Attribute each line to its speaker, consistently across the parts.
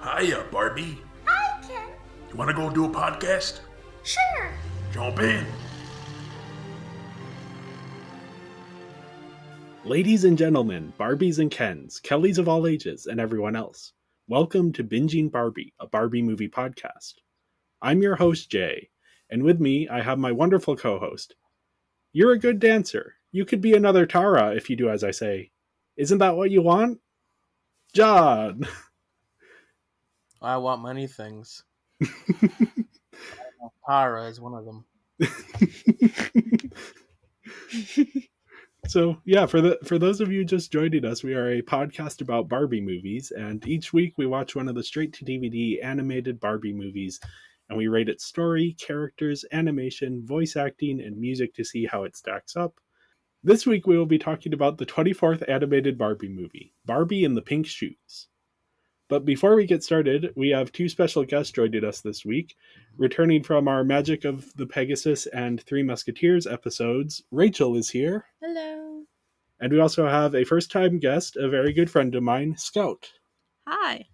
Speaker 1: Hiya, Barbie.
Speaker 2: Hi, Ken.
Speaker 1: You want to go do a podcast?
Speaker 2: Sure.
Speaker 1: Jump in.
Speaker 3: Ladies and gentlemen, Barbies and Kens, Kellys of all ages, and everyone else, welcome to Binging Barbie, a Barbie movie podcast. I'm your host, Jay, and with me I have my wonderful co-host. You're a good dancer. You could be another Tara if you do as I say. Isn't that what you want? John!
Speaker 4: I want many things. Tara is one of them.
Speaker 3: So yeah, for those of you just joining us, we are a podcast about Barbie movies, and each week we watch one of the straight-to-DVD animated Barbie movies, and we rate its story, characters, animation, voice acting, and music to see how it stacks up. This week we will be talking about the 24th animated Barbie movie, Barbie in the Pink Shoes. But before we get started, we have two special guests joining us this week. Returning from our Magic of the Pegasus and Three Musketeers episodes, Rachel is here.
Speaker 5: Hello.
Speaker 3: And we also have a first-time guest, a very good friend of mine, Scout.
Speaker 5: Hi.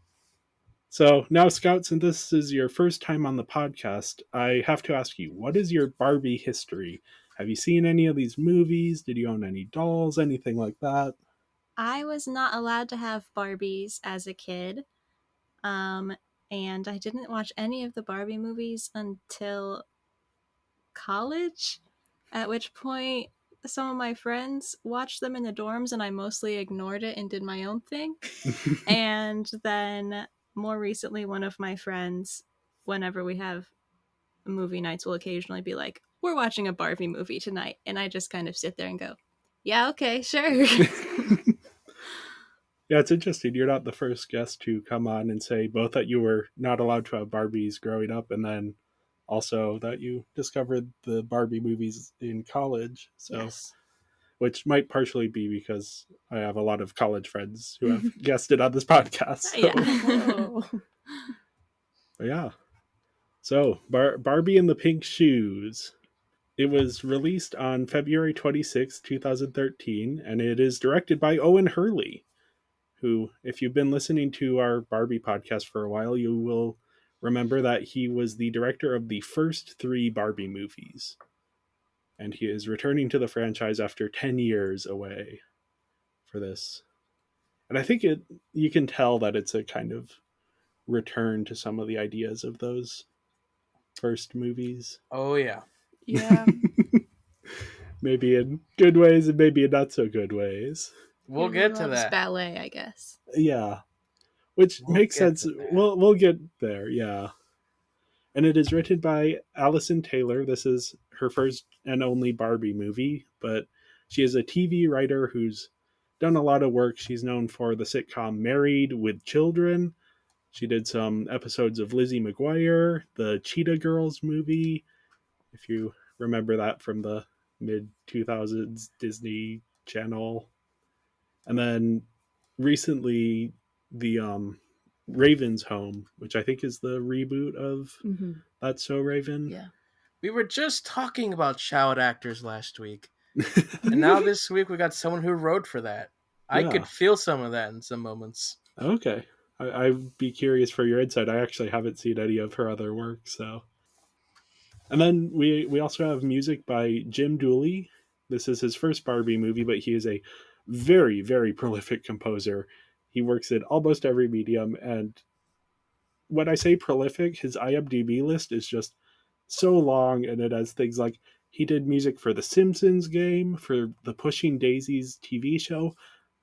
Speaker 3: So now, Scout, since this is your first time on the podcast, I have to ask you, what is your Barbie history? Have you seen any of these movies? Did you own any dolls? Anything like that?
Speaker 5: I was not allowed to have Barbies as a kid. And I didn't watch any of the Barbie movies until college, at which point some of my friends watched them in the dorms and I mostly ignored it and did my own thing. And then more recently, one of my friends, whenever we have movie nights, will occasionally be like, we're watching a Barbie movie tonight. And I just kind of sit there and go, yeah, okay, sure.
Speaker 3: Yeah, it's interesting. You're not the first guest to come on and say both that you were not allowed to have Barbies growing up and then also that you discovered the Barbie movies in college. So,
Speaker 5: Yes.
Speaker 3: Which might partially be because I have a lot of college friends who have guested on this podcast. So.
Speaker 5: Yeah.
Speaker 3: But yeah. So, Barbie in the Pink Shoes. It was released on February 26, 2013, and it is directed by Owen Hurley, who, if you've been listening to our Barbie podcast for a while, you will remember that he was the director of the first three Barbie movies. And he is returning to the franchise after 10 years away for this. And I think you can tell that it's a kind of return to some of the ideas of those first movies.
Speaker 4: Oh, yeah.
Speaker 5: Yeah.
Speaker 3: Maybe in good ways and maybe in not so good ways.
Speaker 4: We'll
Speaker 5: He
Speaker 4: get to
Speaker 5: loves
Speaker 4: that.
Speaker 5: ballet, I guess.
Speaker 3: Yeah. Which
Speaker 4: We'll
Speaker 3: makes
Speaker 4: get
Speaker 3: sense.
Speaker 4: to that.
Speaker 3: We'll get there, yeah. And it is written by Allison Taylor. This is her first and only Barbie movie, but she is a TV writer who's done a lot of work. She's known for the sitcom Married with Children. She did some episodes of Lizzie McGuire, the Cheetah Girls movie, if you remember that from the mid-2000s Disney Channel. And then recently the Raven's Home, which I think is the reboot of That's So Raven.
Speaker 5: Yeah.
Speaker 4: We were just talking about child actors last week. And now this week we got someone who wrote for that. I
Speaker 3: Yeah.
Speaker 4: could feel some of that in some moments.
Speaker 3: Okay. I'd be curious for your insight. I actually haven't seen any of her other work, so. And then we also have music by Jim Dooley. This is his first Barbie movie, but he is a very, very prolific composer. He works in almost every medium, and when I say prolific, his IMDb list is just so long, and it has things like he did music for the Simpsons game, for the Pushing Daisies TV show,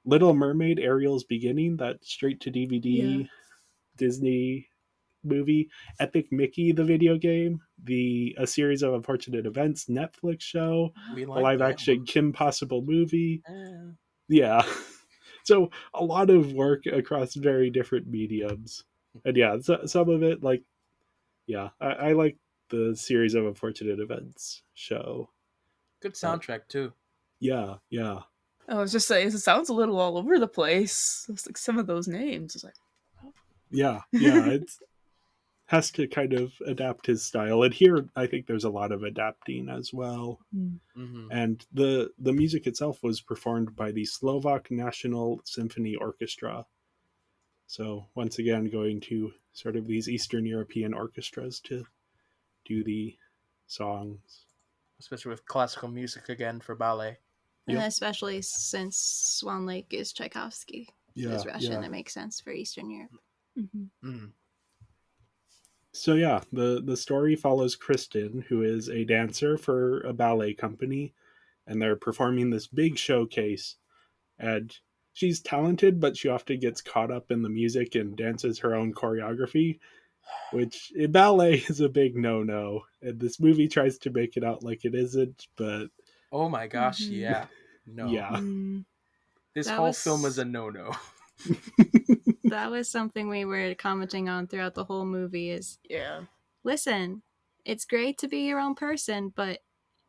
Speaker 3: Little Mermaid Ariel's Beginning, that straight to DVD Disney movie, Epic Mickey the video game, A Series of Unfortunate Events Netflix show,
Speaker 4: We
Speaker 3: a
Speaker 4: like
Speaker 3: live
Speaker 4: that
Speaker 3: action
Speaker 4: one.
Speaker 3: Kim Possible movie.
Speaker 4: Eh.
Speaker 3: Yeah. So a lot of work across very different mediums. And yeah, some of it, like, yeah, I like the Series of Unfortunate Events show.
Speaker 4: Good soundtrack, too.
Speaker 3: Yeah.
Speaker 6: I was just saying, it sounds a little all over the place. It's like some of those names. It's like,
Speaker 3: Yeah, it has to kind of adapt his style. And here, I think there's a lot of adapting as well.
Speaker 4: Mm-hmm.
Speaker 3: And the music itself was performed by the Slovak National Symphony Orchestra. So once again, going to sort of these Eastern European orchestras to do the songs.
Speaker 4: Especially with classical music again for ballet.
Speaker 5: And
Speaker 3: Yep.
Speaker 5: especially since Swan Lake is Tchaikovsky.
Speaker 3: Yeah,
Speaker 5: Is Russian.
Speaker 3: yeah.
Speaker 5: It makes sense for Eastern Europe.
Speaker 4: Mm.
Speaker 3: So yeah, the story follows Kristen, who is a dancer for a ballet company, and they're performing this big showcase. And she's talented, but she often gets caught up in the music and dances her own choreography, which in ballet is a big no-no. And this movie tries to make it out like it isn't, but
Speaker 4: Oh my gosh,
Speaker 6: Mhm.
Speaker 4: yeah. No.
Speaker 3: yeah.
Speaker 4: This
Speaker 5: That
Speaker 4: whole
Speaker 5: was-
Speaker 4: film is a no-no.
Speaker 5: That was something we were commenting on throughout the whole movie is,
Speaker 6: Yeah.
Speaker 5: listen, it's great to be your own person, but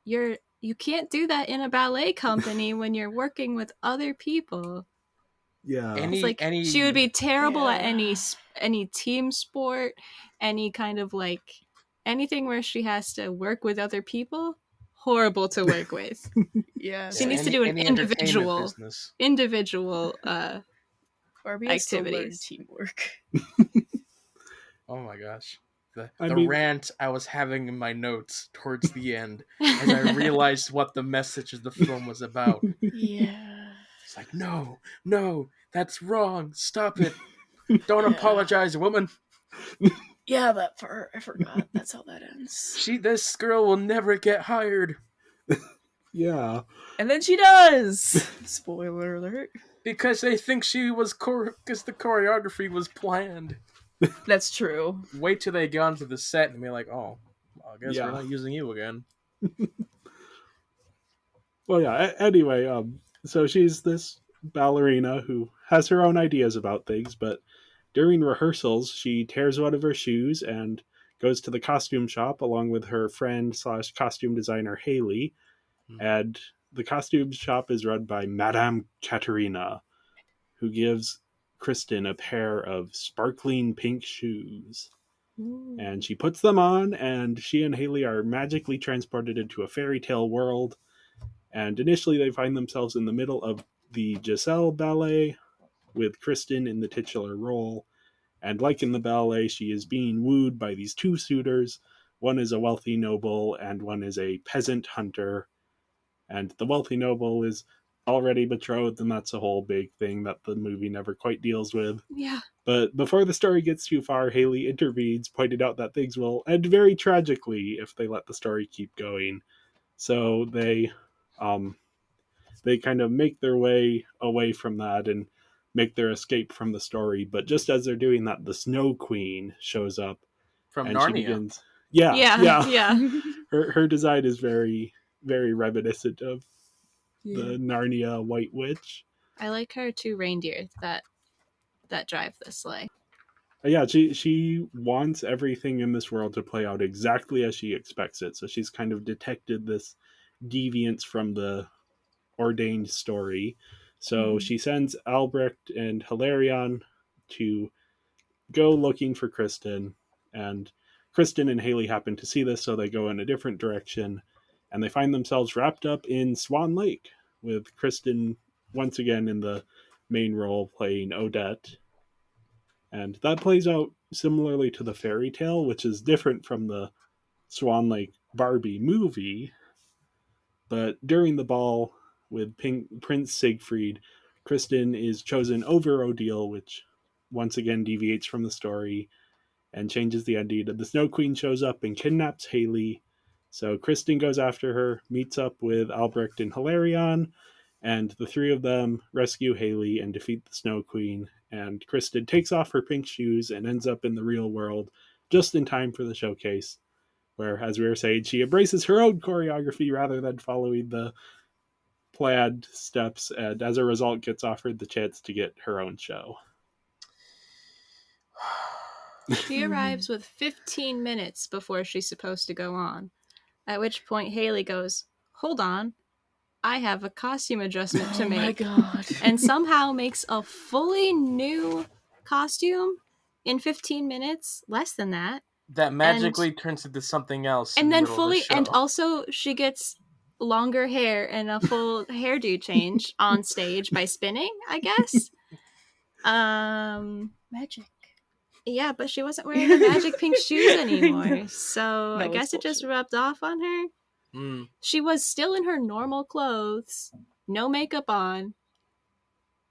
Speaker 5: you can't do that in a ballet company when you're working with other people.
Speaker 3: Yeah.
Speaker 5: It's like
Speaker 4: Any
Speaker 5: she would be terrible at
Speaker 6: Yeah.
Speaker 5: any team sport, any kind of like anything where she has to work with other people. Horrible to work with.
Speaker 6: Yeah.
Speaker 5: She needs to do an
Speaker 4: entertainment
Speaker 5: individual
Speaker 4: business.
Speaker 6: Barbie has to learn
Speaker 5: activities.
Speaker 6: teamwork.
Speaker 4: Oh my gosh. The
Speaker 3: I mean-
Speaker 4: rant I was having in my notes towards the end as I realized what the message of the film was about.
Speaker 6: Yeah.
Speaker 4: It's like, no, that's wrong. Stop it. Don't
Speaker 6: Yeah.
Speaker 4: apologize, woman.
Speaker 6: Yeah, that part. I forgot. That's how that ends.
Speaker 4: This girl will never get hired
Speaker 3: Yeah.
Speaker 6: And then she does! Spoiler alert.
Speaker 4: because they think she was because the choreography was planned.
Speaker 6: That's true.
Speaker 4: Wait till they get onto the set and be like, oh, well, I guess
Speaker 3: Yeah.
Speaker 4: we're not using you again.
Speaker 3: Well, yeah. Anyway, so she's this ballerina who has her own ideas about things, but during rehearsals, she tears one of her shoes and goes to the costume shop along with her friend / costume designer Haley. And the costume shop is run by Madame Katerina, who gives Kristen a pair of sparkling pink shoes. And she puts them on, and she and Haley are magically transported into a fairy tale world. And initially, they find themselves in the middle of the Giselle ballet, with Kristen in the titular role. And like in the ballet, she is being wooed by these two suitors. One is a wealthy noble, and one is a peasant hunter. And the wealthy noble is already betrothed, and that's a whole big thing that the movie never quite deals with.
Speaker 5: Yeah.
Speaker 3: But before the story gets too far, Haley intervenes, pointed out that things will end very tragically if they let the story keep going. So they kind of make their way away from that and make their escape from the story. But just as they're doing that, the Snow Queen shows up.
Speaker 4: From
Speaker 3: And
Speaker 4: Narnia.
Speaker 3: she begins. Yeah.
Speaker 5: Yeah.
Speaker 3: Her design is very, very reminiscent of the Narnia White Witch.
Speaker 5: I like her two reindeer that drive the sleigh.
Speaker 3: Yeah, she wants everything in this world to play out exactly as she expects it. So she's kind of detected this deviance from the ordained story. So she sends Albrecht and Hilarion to go looking for Kristen, and Kristen and Haley happen to see this, so they go in a different direction, and they find themselves wrapped up in Swan Lake, with Kristen once again in the main role playing Odette. And that plays out similarly to the fairy tale, which is different from the Swan Lake Barbie movie. But during the ball with Prince Siegfried, Kristen is chosen over Odile, which once again deviates from the story and changes the ending. The Snow Queen shows up and kidnaps Haley. So Kristen goes after her, meets up with Albrecht and Hilarion, and the three of them rescue Haley and defeat the Snow Queen. And Kristen takes off her pink shoes and ends up in the real world just in time for the showcase, where, as we were saying, she embraces her own choreography rather than following the planned steps, and as a result gets offered the chance to get her own show.
Speaker 5: She arrives with 15 minutes before she's supposed to go on, at which point Haley goes, "Hold on, I have a costume adjustment to
Speaker 6: Oh my
Speaker 5: make,"
Speaker 6: god.
Speaker 5: and somehow makes a fully new costume in 15 minutes, less than that.
Speaker 4: That magically turns into something else.
Speaker 5: And
Speaker 4: in the
Speaker 5: then
Speaker 4: middle of
Speaker 5: fully,
Speaker 4: the show.
Speaker 5: and also she gets longer hair and a full hairdo change on stage by spinning, I guess.
Speaker 6: Magic.
Speaker 5: Yeah, but she wasn't wearing the magic pink shoes anymore. So I
Speaker 6: No, it's
Speaker 5: guess it just
Speaker 6: bullshit.
Speaker 5: rubbed off on her.
Speaker 4: Mm.
Speaker 5: She was still in her normal clothes, no makeup on,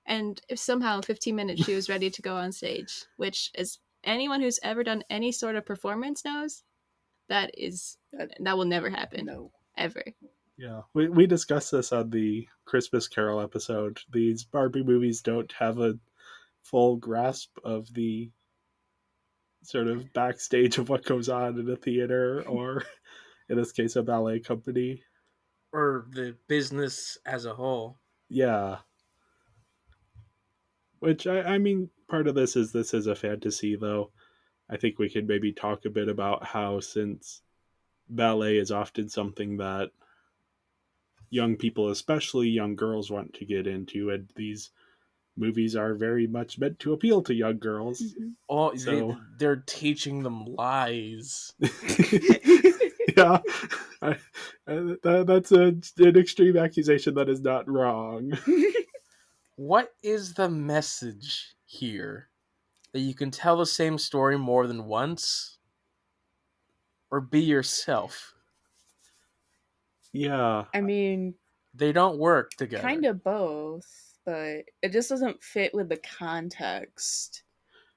Speaker 5: and somehow in 15 minutes she was ready to go on stage, which is anyone who's ever done any sort of performance knows that will never happen.
Speaker 6: No.
Speaker 5: Ever.
Speaker 3: Yeah, we discussed this on the Christmas Carol episode. These Barbie movies don't have a full grasp of the sort of backstage of what goes on in a theater or, in this case, a ballet company.
Speaker 4: Or the business as a whole.
Speaker 3: Yeah. Which, I mean, part of this is a fantasy, though. I think we could maybe talk a bit about how, since ballet is often something that young people, especially young girls, want to get into, and these movies are very much meant to appeal to young girls.
Speaker 6: Mm-hmm.
Speaker 4: Oh,
Speaker 3: So
Speaker 4: they're teaching them lies.
Speaker 3: yeah, that's an extreme accusation that is not wrong.
Speaker 4: What is the message here? That you can tell the same story more than once? Or be yourself?
Speaker 3: Yeah,
Speaker 6: I mean,
Speaker 4: They don't work together.
Speaker 6: kind of both, but it just doesn't fit with the context.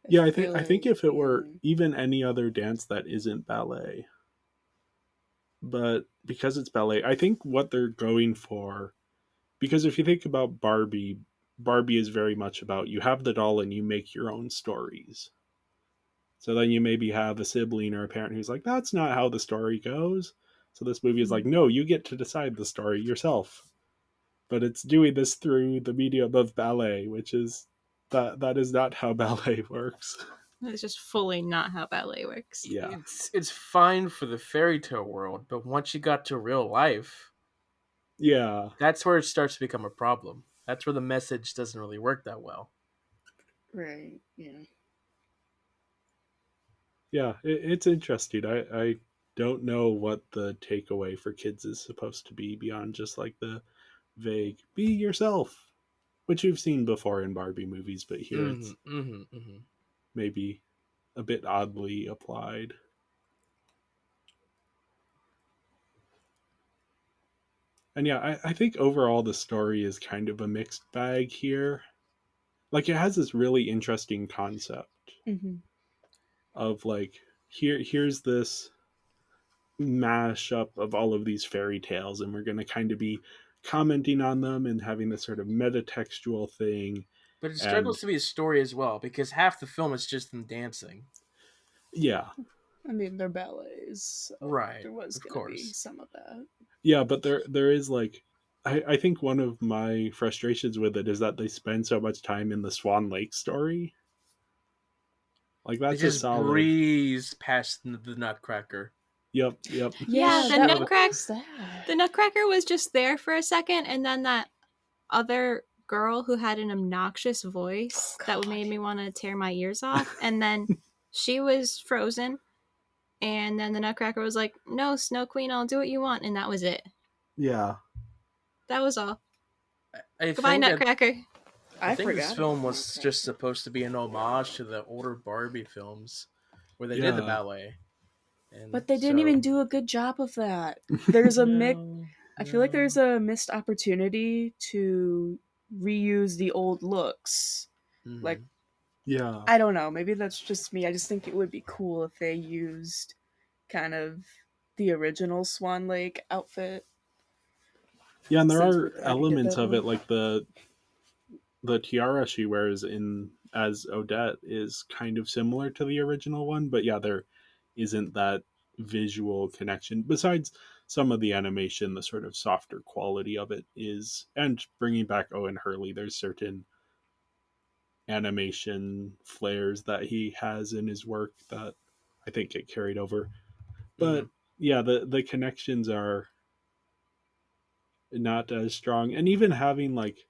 Speaker 3: yeah. I
Speaker 6: feel
Speaker 3: think
Speaker 6: like,
Speaker 3: if it were
Speaker 6: yeah.
Speaker 3: even any other dance that isn't ballet, but because it's ballet, I think what they're going for. Because if you think about Barbie, Barbie is very much about you have the doll and you make your own stories. So then you maybe have a sibling or a parent who's like, that's not how the story goes. So this movie is like, no, you get to decide the story yourself. But it's doing this through the medium of ballet, which is that is not how ballet works.
Speaker 5: It's just fully not how ballet works.
Speaker 3: Yeah.
Speaker 4: It's fine for the fairy tale world, but once you got to real life,
Speaker 3: Yeah.
Speaker 4: that's where it starts to become a problem. That's where the message doesn't really work that well.
Speaker 6: Right, yeah.
Speaker 3: Yeah. It's interesting. I don't know what the takeaway for kids is supposed to be beyond just like the vague be yourself, which we've seen before in Barbie movies, but here it's maybe a bit oddly applied. And yeah, I think overall the story is kind of a mixed bag here. Like it has this really interesting concept
Speaker 6: Mm-hmm.
Speaker 3: of like here's this mashup of all of these fairy tales, and we're going to kind of be commenting on them and having this sort of metatextual thing.
Speaker 4: But it
Speaker 3: And
Speaker 4: struggles to be a story as well, because half the film is just them dancing.
Speaker 3: yeah,
Speaker 6: I mean, they're ballets, so
Speaker 4: Right,
Speaker 6: there was
Speaker 4: of
Speaker 6: going to be
Speaker 4: course.
Speaker 6: some of that.
Speaker 3: yeah, but there is like I think one of my frustrations with it is that they spend so much time in the Swan Lake story. Like
Speaker 4: They
Speaker 3: that's a
Speaker 4: just
Speaker 3: solid.
Speaker 4: breeze past the Nutcracker.
Speaker 3: Yep.
Speaker 5: Yeah, the
Speaker 6: that
Speaker 5: Nutcracker.
Speaker 6: was that.
Speaker 5: The Nutcracker was just there for a second, and then that other girl who had an obnoxious voice that made me want to tear my ears off, and then she was frozen, and then the Nutcracker was like, "No, Snow Queen, I'll do what you want," and that was it.
Speaker 3: Yeah.
Speaker 5: That was all.
Speaker 4: I
Speaker 5: Goodbye,
Speaker 4: think that
Speaker 5: Nutcracker.
Speaker 4: I think
Speaker 6: forgot
Speaker 4: this film
Speaker 6: about
Speaker 4: was
Speaker 6: Nutcracker.
Speaker 4: just supposed to be an homage to the older Barbie films, where they did the
Speaker 3: Yeah.
Speaker 4: ballet. And
Speaker 6: But they didn't
Speaker 4: so-
Speaker 6: even do a good job of that. There's a
Speaker 4: No,
Speaker 6: I feel like
Speaker 4: no.
Speaker 6: there's a missed opportunity to reuse the old looks.
Speaker 4: Mhm.
Speaker 6: Like,
Speaker 3: Yeah.
Speaker 6: I don't know, maybe that's just me. I just think it would be cool if they used kind of the original Swan Lake outfit.
Speaker 3: Yeah, and there
Speaker 6: Since
Speaker 3: are
Speaker 6: we're trying to get
Speaker 3: elements
Speaker 6: that
Speaker 3: of it,
Speaker 6: one.
Speaker 3: like the tiara she wears in as Odette is kind of similar to the original one, but yeah, there isn't that visual connection. Besides some of the animation, the sort of softer quality of it is, and bringing back Owen Hurley, there's certain animation flares that he has in his work that I think get carried over. But
Speaker 4: Mhm.
Speaker 3: yeah, the connections are not as strong, and even having like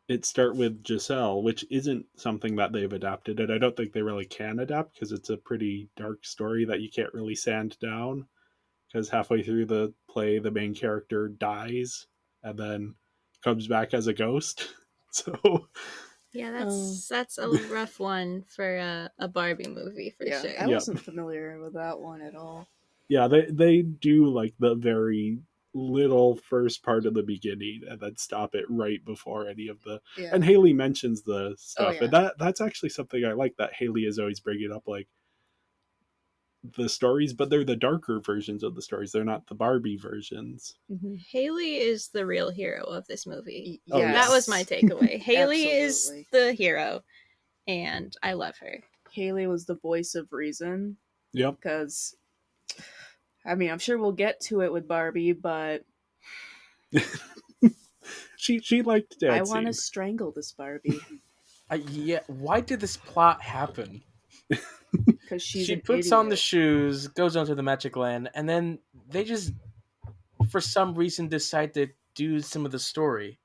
Speaker 3: it start with Giselle, which isn't something that they've adapted, and I don't think they really can adapt because it's a pretty dark story that you can't really sand down. Because halfway through the play, the main character dies and then comes back as a ghost. So
Speaker 5: Yeah,
Speaker 6: Oh.
Speaker 5: that's a rough one for a Barbie movie for
Speaker 6: Yeah,
Speaker 5: sure.
Speaker 6: I
Speaker 3: Yep.
Speaker 6: wasn't familiar with that one at all.
Speaker 3: Yeah, they do like the very little first part of the beginning and then stop it right before any of the.
Speaker 6: Yeah.
Speaker 3: And Haley mentions the stuff,
Speaker 6: yeah.
Speaker 3: and that's actually something I like, that Haley is always bringing up, like the stories, but they're the darker versions of the stories. They're not the Barbie versions.
Speaker 6: Mm-hmm.
Speaker 5: Haley is the real hero of this movie.
Speaker 3: Oh, yeah.
Speaker 5: That was my takeaway. Haley is
Speaker 6: Absolutely.
Speaker 5: the hero, and I love her.
Speaker 6: Haley was the voice of reason,
Speaker 3: Yep.
Speaker 6: because, I mean, I'm sure we'll get to it with Barbie, but
Speaker 3: She liked dancing.
Speaker 6: I want to strangle this Barbie
Speaker 4: Yeah, why did this plot happen?
Speaker 6: because she's
Speaker 4: She
Speaker 6: an
Speaker 4: puts
Speaker 6: idiot.
Speaker 4: on the shoes, goes onto the magic land, and then they just, for some reason, decide to do some of the story.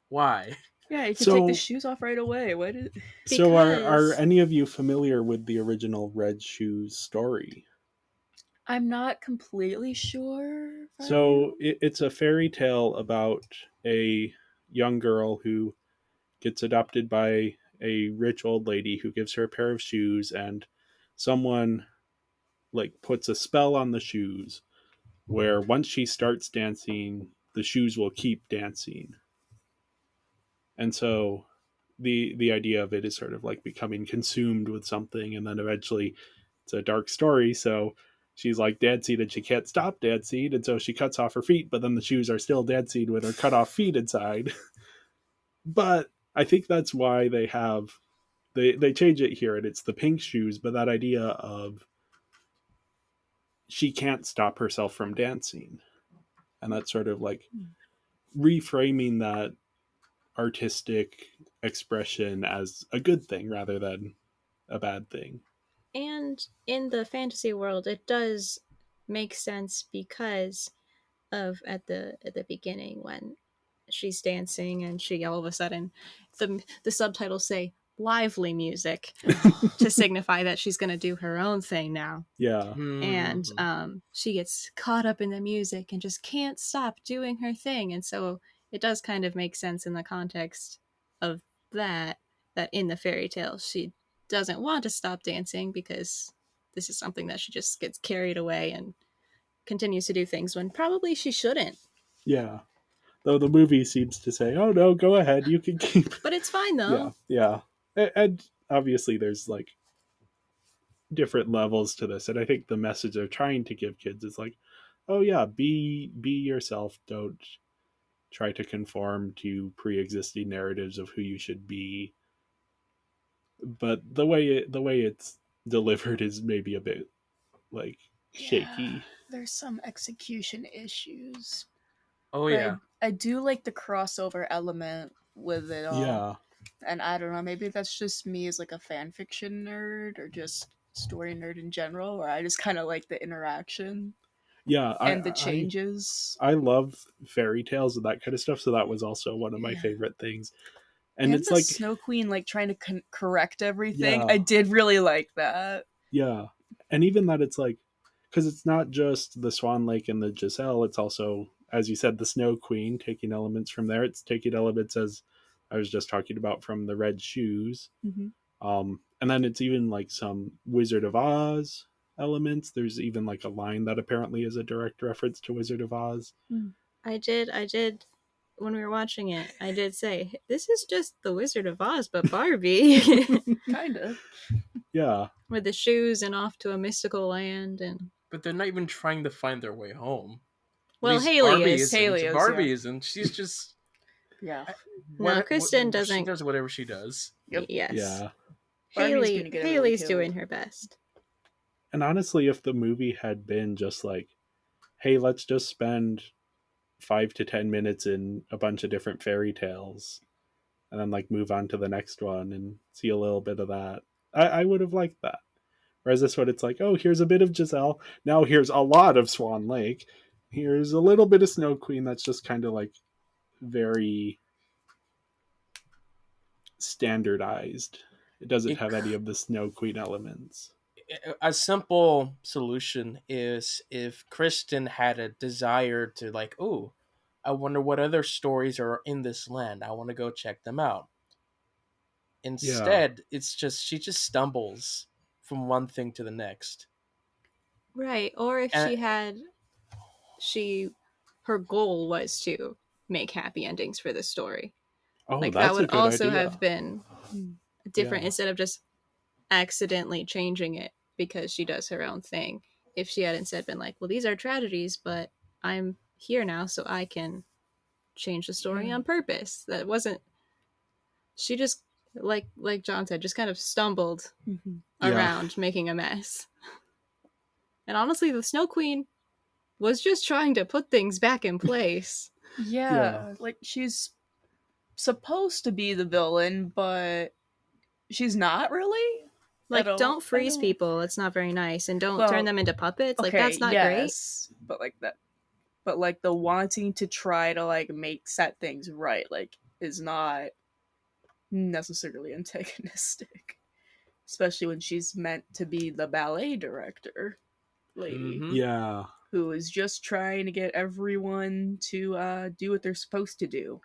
Speaker 4: Why?
Speaker 6: Yeah, you can
Speaker 3: So-
Speaker 6: take the shoes off right away. What is...
Speaker 3: So are
Speaker 5: Because-
Speaker 3: any of you familiar with the original Red Shoes story?
Speaker 6: I'm not completely sure. if I
Speaker 3: So
Speaker 6: am.
Speaker 3: it's a fairy tale about a young girl who gets adopted by a rich old lady who gives her a pair of shoes, and someone like puts a spell on the shoes where once she starts dancing, the shoes will keep dancing. And so the idea of it is sort of like becoming consumed with something, and then eventually it's a dark story, so she's like dancing and she can't stop dancing, and so she cuts off her feet, but then the shoes are still dancing with her cut off feet inside. But I think that's why they change it here, and it's the pink shoes, but that idea of she can't stop herself from dancing, and that's sort of like reframing that artistic expression as a good thing rather than a bad thing.
Speaker 5: And in the fantasy world, it does make sense because of at the beginning when she's dancing and she all of a sudden the subtitles say lively music to signify that she's going to do her own thing now.
Speaker 3: Yeah.
Speaker 5: And she gets caught up in the music and just can't stop doing her thing, and so it does kind of make sense in the context of that in the fairy tale she doesn't want to stop dancing because this is something that she just gets carried away and continues to do things when probably she shouldn't.
Speaker 3: Yeah. Though the movie seems to say, "Oh no, go ahead, you can keep."
Speaker 5: But it's fine though.
Speaker 3: Yeah. And obviously, there's like different levels to this, and I think the message they're trying to give kids is like, "Oh yeah, be yourself. Don't try to conform to pre-existing narratives of who you should be." But the way it's delivered is maybe a bit like shaky.
Speaker 6: Yeah, there's some execution issues.
Speaker 4: Oh
Speaker 6: But
Speaker 4: yeah.
Speaker 6: I do like the crossover element with it all.
Speaker 3: Yeah.
Speaker 6: And I don't know, maybe that's just me as like a fan fiction nerd or just story nerd in general, where I just kind of like the interaction
Speaker 3: Yeah.
Speaker 6: and the changes.
Speaker 3: I love fairy tales and that kind of stuff, so that was also one of my
Speaker 6: Yeah.
Speaker 3: favorite things. And it's
Speaker 6: the
Speaker 3: like,
Speaker 6: Snow Queen like trying to correct everything.
Speaker 3: Yeah.
Speaker 6: I did really like that.
Speaker 3: yeah. And even that it's like, because it's not just the Swan Lake and the Giselle, it's also, as you said, the Snow Queen, taking elements from there. It's taking elements, as I was just talking about, from the Red Shoes. And then it's even like some Wizard of Oz elements. There's even like a line that apparently is a direct reference to Wizard of Oz.
Speaker 5: I did when we were watching it, I did say, this is just the Wizard of Oz, but Barbie.
Speaker 6: Kind of.
Speaker 3: Yeah.
Speaker 5: With the shoes and off to a mystical land. And
Speaker 4: But they're not even trying to find their way home. At
Speaker 5: well,
Speaker 4: least
Speaker 5: Haley
Speaker 4: Barbie
Speaker 5: is.
Speaker 4: isn't.
Speaker 6: Haley is,
Speaker 4: Barbie
Speaker 6: yeah.
Speaker 4: isn't. She's just
Speaker 6: Yeah.
Speaker 5: No, Kristen
Speaker 4: She
Speaker 5: doesn't.
Speaker 4: does whatever she does.
Speaker 6: Yep.
Speaker 5: Yes.
Speaker 3: Yeah.
Speaker 6: Barbie's gonna get everyone
Speaker 5: Haley's
Speaker 6: killed.
Speaker 5: doing her best.
Speaker 3: And honestly, if the movie had been just like, hey, let's just spend 5 to 10 minutes in a bunch of different fairy tales and then like move on to the next one and see a little bit of that, I would have liked that. Whereas this one, it's like, oh, here's a bit of Giselle. Now here's a lot of Swan Lake. Here's a little bit of Snow Queen. That's just kind of like very standardized. It doesn't have any of the Snow Queen elements.
Speaker 4: A simple solution is if Kristen had a desire to like, oh, I wonder what other stories are in this land. I want to go check them out. Instead, it's just she just stumbles from one thing to the next.
Speaker 5: Right. Or if
Speaker 4: And
Speaker 5: her goal was to make happy endings for the story.
Speaker 3: Oh,
Speaker 5: Like that
Speaker 3: that's a
Speaker 5: would
Speaker 3: good
Speaker 5: also
Speaker 3: idea.
Speaker 5: have been different
Speaker 3: Yeah.
Speaker 5: instead of just accidentally changing it because she does her own thing. If she had instead been like, well, these are tragedies, but I'm here now so I can change the story on purpose. That wasn't she just like John said, just kind of stumbled around making a mess. And honestly, the Snow Queen was just trying to put things back in place.
Speaker 6: Yeah, like she's supposed to be the villain, but she's not really.
Speaker 5: Like,
Speaker 6: At all.
Speaker 5: don't freeze
Speaker 6: I don't-
Speaker 5: people. It's not very nice. And don't
Speaker 6: Well,
Speaker 5: turn them into puppets. Like,
Speaker 6: Okay,
Speaker 5: that's not great.
Speaker 6: yes, but like that, but like the wanting to try to like set things right, like, is not necessarily antagonistic, especially when she's meant to be the ballet director lady
Speaker 4: Mhm.
Speaker 3: Yeah.
Speaker 6: who is just trying to get everyone to do what they're supposed to do.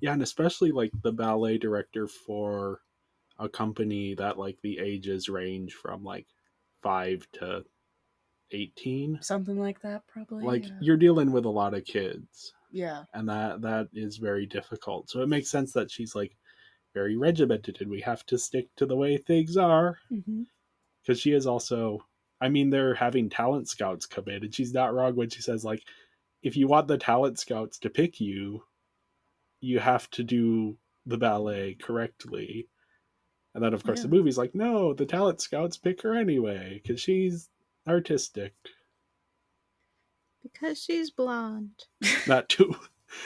Speaker 3: Yeah, and especially like the ballet director for a company that like the ages range from like 5 to 18.
Speaker 6: Something like that, probably.
Speaker 3: Like
Speaker 6: Yeah.
Speaker 3: you're dealing with a lot of kids,
Speaker 6: Yeah.
Speaker 3: and that is very difficult. So it makes sense that she's like very regimented and we have to stick to the way things are,
Speaker 6: Mm-hmm.
Speaker 3: because she is also, I mean, they're having talent scouts come in, and she's not wrong when she says like, if you want the talent scouts to pick you, you have to do the ballet correctly. And then, of course, the movie's like, no, the talent scouts pick her anyway because she's artistic.
Speaker 5: Because she's blonde.
Speaker 3: Not too.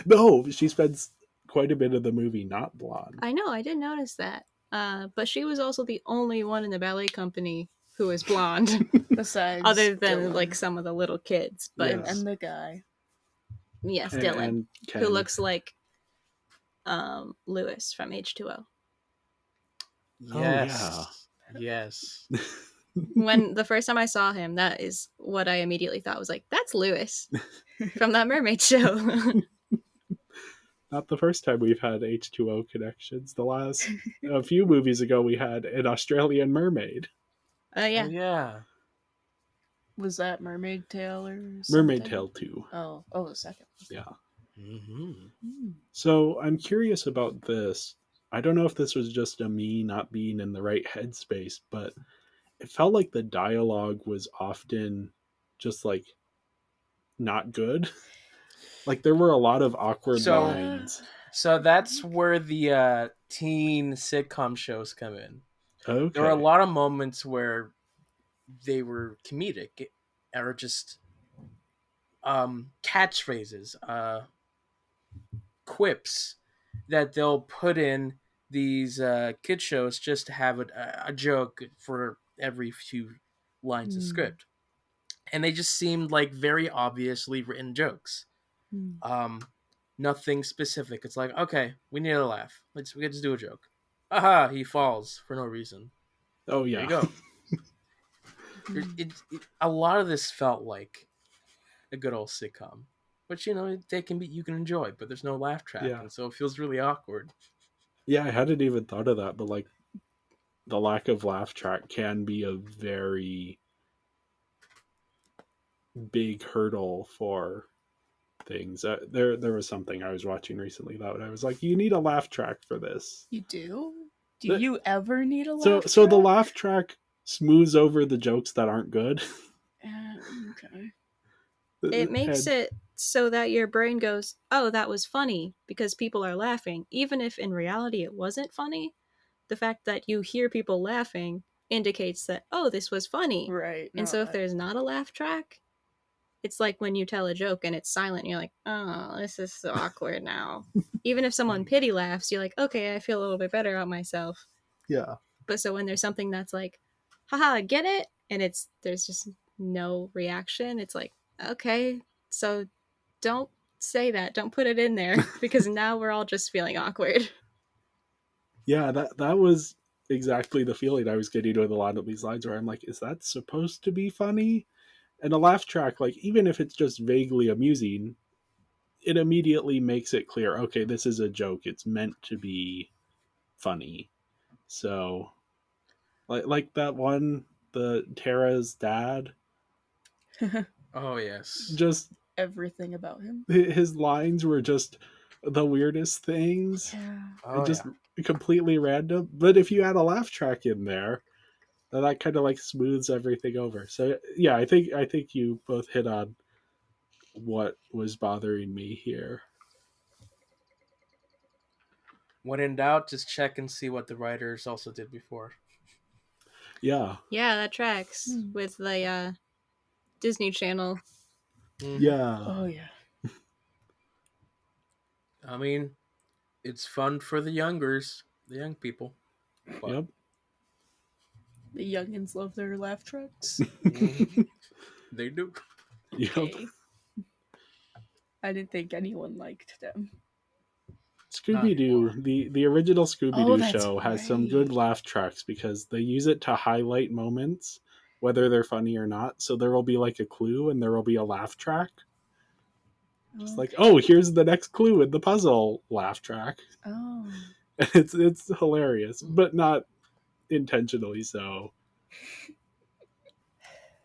Speaker 3: No, she spends quite a bit of the movie not blonde.
Speaker 5: I know, I did notice that. But she was also the only one in the ballet company who is blonde.
Speaker 6: Besides
Speaker 5: other than
Speaker 6: Dylan.
Speaker 5: like some of the little kids. But
Speaker 3: Yes.
Speaker 6: And the guy.
Speaker 5: yes,
Speaker 3: And-
Speaker 5: Dylan,
Speaker 3: and Ken.
Speaker 5: who looks like Lewis from H2O.
Speaker 4: Yes. Yes.
Speaker 5: When the first time I saw him, that is what I immediately thought was like, that's Lewis from that mermaid show.
Speaker 3: Not the first time we've had H2O connections. The last, a few movies ago, we had an Australian mermaid.
Speaker 5: Yeah.
Speaker 4: Oh, yeah.
Speaker 6: Was that Mermaid Tale or something?
Speaker 3: Mermaid Tale 2.
Speaker 6: Oh, the second.
Speaker 3: Yeah.
Speaker 4: Mm-hmm.
Speaker 3: So I'm curious about this. I don't know if this was just a me not being in the right headspace, but it felt like the dialogue was often just like not good. Like there were a lot of awkward
Speaker 4: So-
Speaker 3: lines.
Speaker 4: So that's where the teen sitcom shows come in.
Speaker 3: Okay.
Speaker 4: There were a lot of moments where they were comedic or just catchphrases, quips that they'll put in these kid shows just to have a joke for every few lines of script. And they just seemed like very obviously written jokes. Nothing specific. It's like, okay, we need a laugh. Let's do a joke. Aha, he falls for no reason.
Speaker 3: Oh
Speaker 4: There
Speaker 3: yeah.
Speaker 4: you go. A lot of this felt like a good old sitcom, which they can be, you can enjoy, but there's no laugh track,
Speaker 3: Yeah.
Speaker 4: and so it feels really awkward.
Speaker 3: Yeah, I hadn't even thought of that, but like the lack of laugh track can be a very big hurdle for things. There was something I was watching recently that I was like, you need a laugh track for this.
Speaker 6: You do? Do you ever need a laugh track?
Speaker 3: So the laugh track smooths over the jokes that aren't good.
Speaker 6: Okay.
Speaker 5: It makes
Speaker 3: And-
Speaker 5: it so that your brain goes, oh, that was funny because people are laughing. Even if in reality it wasn't funny, the fact that you hear people laughing indicates that, oh, this was funny.
Speaker 6: Right.
Speaker 5: And so if there's not a laugh track, it's like when you tell a joke and it's silent and you're like, oh, this is so awkward now. Even if someone pity laughs, you're like, okay, I feel a little bit better about myself.
Speaker 3: Yeah.
Speaker 5: But so when there's something that's like, haha, get it? And there's just no reaction, it's like, okay, so don't say that. Don't put it in there because now we're all just feeling awkward.
Speaker 3: Yeah, that was exactly the feeling I was getting with a lot of these lines where I'm like, is that supposed to be funny? And a laugh track, like, even if it's just vaguely amusing, it immediately makes it clear, okay, this is a joke. It's meant to be funny. So, like that one, the Tara's dad,
Speaker 4: Oh yes.
Speaker 3: just
Speaker 6: Everything about him.
Speaker 3: his lines were just the weirdest things.
Speaker 6: Yeah.
Speaker 4: Oh
Speaker 3: Just
Speaker 4: yeah.
Speaker 3: completely random. But if you add a laugh track in there, then that kind of like smooths everything over. So yeah, I think you both hit on what was bothering me here.
Speaker 4: When in doubt, just check and see what the writers also did before.
Speaker 3: Yeah.
Speaker 5: Yeah, that tracks
Speaker 6: Hmm.
Speaker 5: with the Disney Channel.
Speaker 4: Mhm.
Speaker 3: Yeah.
Speaker 6: Oh yeah.
Speaker 4: I mean, it's fun for the youngers, the young people. But
Speaker 3: Yep.
Speaker 6: The youngins love their laugh tracks.
Speaker 4: mhm, they do.
Speaker 3: Yep.
Speaker 6: Okay. I didn't think anyone liked them.
Speaker 4: Not
Speaker 3: Scooby Doo,
Speaker 4: anymore.
Speaker 3: the original Scooby
Speaker 6: Oh,
Speaker 3: Doo
Speaker 6: that's
Speaker 3: show has some good
Speaker 6: right.
Speaker 3: laugh tracks because they use it to highlight moments, whether they're funny or not. So there will be like a clue and there will be a laugh track. Just like,
Speaker 6: Okay.
Speaker 3: oh, here's the next clue in the puzzle laugh track.
Speaker 6: Oh.
Speaker 3: It's hilarious, but not intentionally so.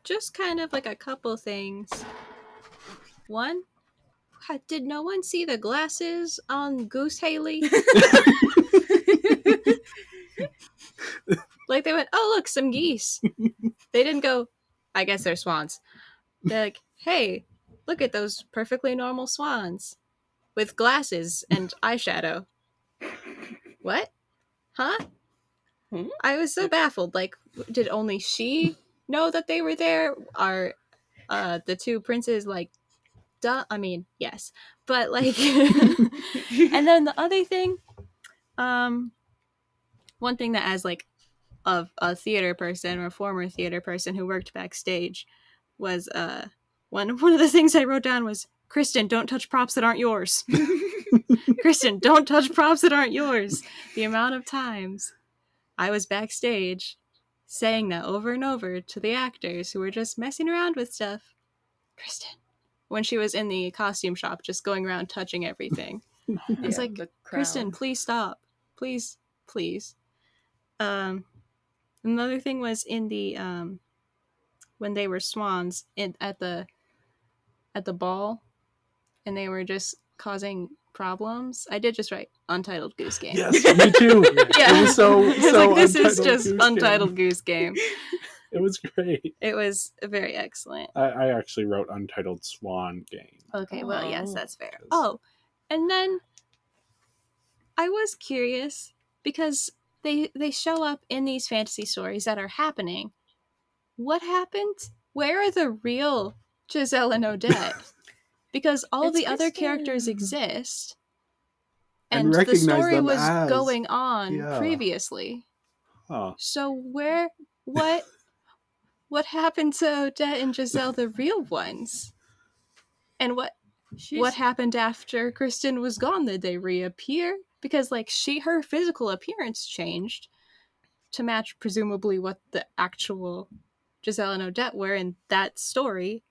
Speaker 5: Just kind of like a couple things. One, did no one see the glasses on Goose Haley? Like they went, oh look, some geese. They didn't go, I guess they're swans. They're like, hey, look at those perfectly normal swans with glasses and eyeshadow. What? Huh?
Speaker 6: Hmm?
Speaker 5: I was so baffled. Like, did only she know that they were there? Are the two princes like, duh? I mean, yes, but like, and then the other thing, um, one thing that as like a theater person or a former theater person who worked backstage was one of the things I wrote down was, Kristen, don't touch props that aren't yours. Kristen, don't touch props that aren't yours. The amount of times I was backstage saying that over and over to the actors who were just messing around with stuff. Kristen, when she was in the costume shop, just going around touching everything. I was
Speaker 6: Yeah,
Speaker 5: like,
Speaker 6: the
Speaker 5: Kristen,
Speaker 6: crown.
Speaker 5: please stop. Please, please. Another thing was in the when they were swans at the ball and they were just causing problems. I did just write Untitled Goose Game.
Speaker 3: Yes, me too.
Speaker 5: Yeah.
Speaker 3: It was so
Speaker 5: I was like, this is
Speaker 3: Untitled
Speaker 5: just
Speaker 3: Goose
Speaker 5: Untitled
Speaker 3: Game.
Speaker 5: Goose Game.
Speaker 3: It was great.
Speaker 5: It was very excellent.
Speaker 3: I actually wrote Untitled Swan Game.
Speaker 5: Okay, well, yes,
Speaker 6: Oh.
Speaker 5: that's fair. Oh, and then I was curious because they show up in these fantasy stories that are happening. What happened? Where are the real Giselle and Odette? Because all
Speaker 6: It's
Speaker 5: the other characters
Speaker 6: Kristen.
Speaker 5: exist,
Speaker 3: And
Speaker 5: and the
Speaker 3: recognize
Speaker 5: story
Speaker 3: them
Speaker 5: was
Speaker 3: as
Speaker 5: going on
Speaker 3: yeah.
Speaker 5: previously.
Speaker 3: Huh.
Speaker 5: So what happened to Odette and Giselle, the real ones? And what
Speaker 6: She's
Speaker 5: happened after Kristen was gone? Did they reappear? Because like her physical appearance changed to match presumably what the actual Giselle and Odette were in that story.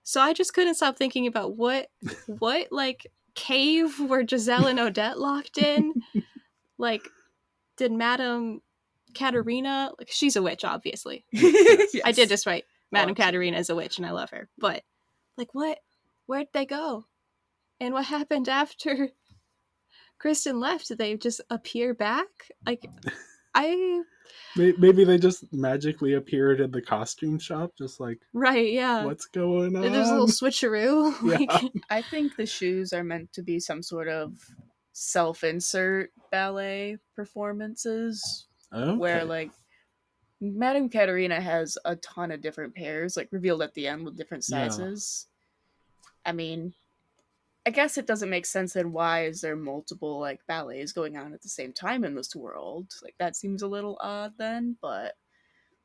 Speaker 5: So I just couldn't stop thinking about what like cave were Giselle and Odette locked in? Like, did Madame Katerina, like she's a witch, obviously.
Speaker 3: Yes.
Speaker 5: I did just write Madame
Speaker 6: absolutely.
Speaker 5: Katerina is a witch and I love her. But like where'd they go? And what happened after Kristen left? Did they just appear back? Like I
Speaker 3: Maybe they just magically appeared in the costume shop, just like,
Speaker 5: right, yeah.
Speaker 3: what's going on?
Speaker 5: There's a little switcheroo.
Speaker 3: Yeah.
Speaker 5: Like
Speaker 6: I think the shoes are meant to be some sort of self-insert ballet performances
Speaker 3: Okay.
Speaker 6: where like Madame Katerina has a ton of different pairs, like revealed at the end with different
Speaker 3: Yeah.
Speaker 6: sizes. I mean, I guess it doesn't make sense then why is there multiple like ballets going on at the same time in this world? Like that seems a little odd then, but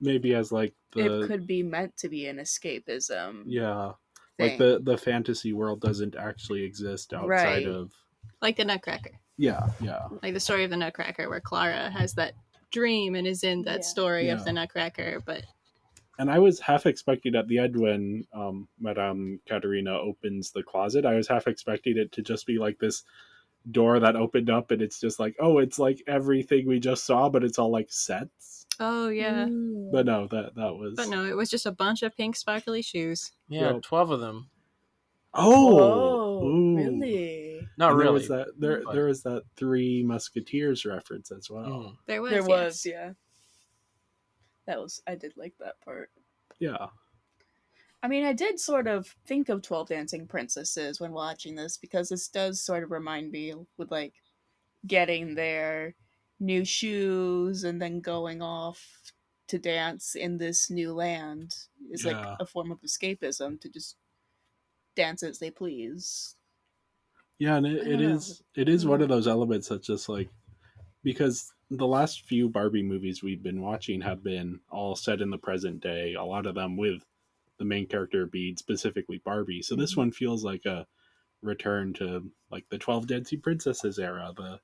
Speaker 3: Maybe as like
Speaker 6: it
Speaker 3: the
Speaker 6: could be meant to be an escapism.
Speaker 3: yeah,
Speaker 6: Thing.
Speaker 3: like the fantasy world doesn't actually exist outside
Speaker 6: Right.
Speaker 3: of
Speaker 5: like the Nutcracker.
Speaker 3: yeah.
Speaker 5: Like the story of the Nutcracker where Clara has that dream and is in that
Speaker 6: Yeah.
Speaker 5: story of
Speaker 3: Yeah.
Speaker 5: the Nutcracker, but
Speaker 3: And I was half expecting at the end when Madame Katerina opens the closet, I was half expecting it to just be like this door that opened up, and it's just like, oh, it's like everything we just saw, but it's all like sets.
Speaker 5: Oh yeah.
Speaker 3: But no, that was.
Speaker 5: But no, it was just a bunch of pink sparkly shoes.
Speaker 4: Yeah,
Speaker 3: Yep.
Speaker 4: 12 of them.
Speaker 3: Oh,
Speaker 6: Whoa,
Speaker 3: ooh.
Speaker 6: really?
Speaker 4: Not
Speaker 3: And there
Speaker 4: really.
Speaker 3: was that there was that Three Musketeers reference as well.
Speaker 4: Mhm.
Speaker 5: There was.
Speaker 6: There was,
Speaker 5: yes.
Speaker 6: yeah. I did like that part.
Speaker 3: Yeah.
Speaker 6: I mean, I did sort of think of 12 Dancing Princesses when watching this, because this does sort of remind me with, like, getting their new shoes and then going off to dance in this new land is like
Speaker 3: Yeah.
Speaker 6: a form of escapism, to just dance as they please.
Speaker 3: Yeah, and
Speaker 6: I
Speaker 3: it
Speaker 6: don't know.
Speaker 3: is one of those elements that's just like, because the last few Barbie movies we've been watching have been all set in the present day, a lot of them with the main character being specifically Barbie. So this
Speaker 6: Mhm.
Speaker 3: one feels like a return to like the 12 Dancing Princesses era, the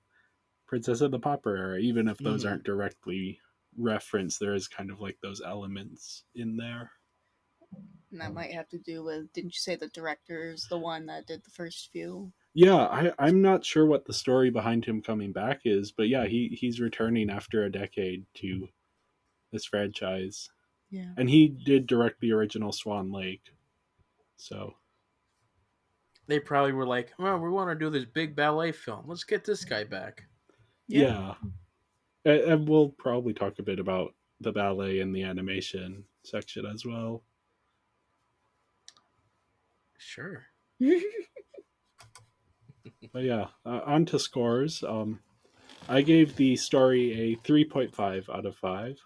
Speaker 3: Princess of the Pauper era, even if those
Speaker 4: Mhm.
Speaker 3: aren't directly referenced, there is kind of like those elements in there.
Speaker 6: And that might have to do with, didn't you say the director's the one that did the first few?
Speaker 3: Yeah, I'm not sure what the story behind him coming back is, but yeah, he's returning after a decade to this franchise.
Speaker 6: Yeah.
Speaker 3: And he did direct the original Swan Lake. So,
Speaker 4: They probably were like, well, we want to do this big ballet film. Let's get this guy back.
Speaker 3: yeah. And we'll probably talk a bit about the ballet and the animation section as well.
Speaker 4: Sure.
Speaker 3: But yeah, on to scores. I gave the story a 3.5 out of 5.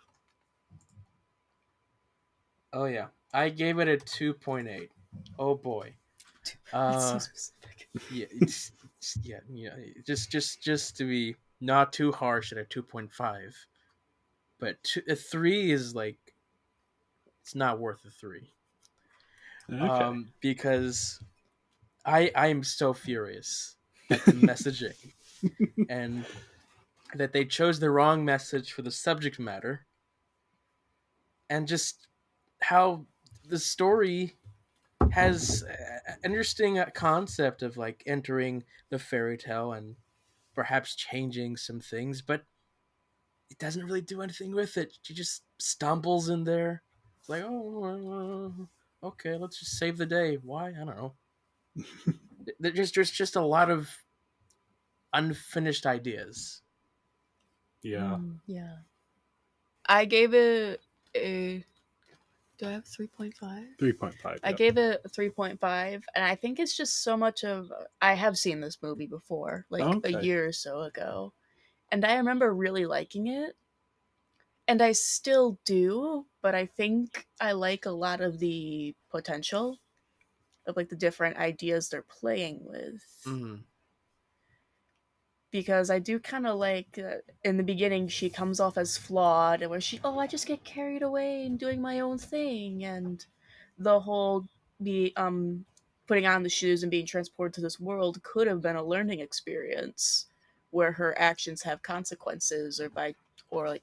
Speaker 4: Oh, yeah. I gave it a 2.8. Oh, boy.
Speaker 6: That's so specific.
Speaker 4: Yeah, just to be not too harsh at a 2.5, but a 3 is like, it's not worth a 3.
Speaker 3: Okay.
Speaker 4: Because I'm so furious at the messaging, and that they chose the wrong message for the subject matter, and just how the story has an interesting concept of like entering the fairy tale and perhaps changing some things, but it doesn't really do anything with it. She just stumbles in there. It's like, oh, okay, let's just save the day. Why? I don't know. There's just a lot of unfinished ideas.
Speaker 3: Yeah.
Speaker 6: Yeah. I gave it a. Do I have 3.5?
Speaker 3: 3.5.
Speaker 6: I gave it a 3.5, and I think it's just so much of. I have seen this movie before, like
Speaker 3: Okay.
Speaker 6: a year or so ago, and I remember really liking it. And I still do, but I think I like a lot of the potential of like the different ideas they're playing with.
Speaker 4: Mm.
Speaker 6: Because I do kind of like in the beginning she comes off as flawed, and where I just get carried away and doing my own thing, and the whole putting on the shoes and being transported to this world could have been a learning experience where her actions have consequences, or like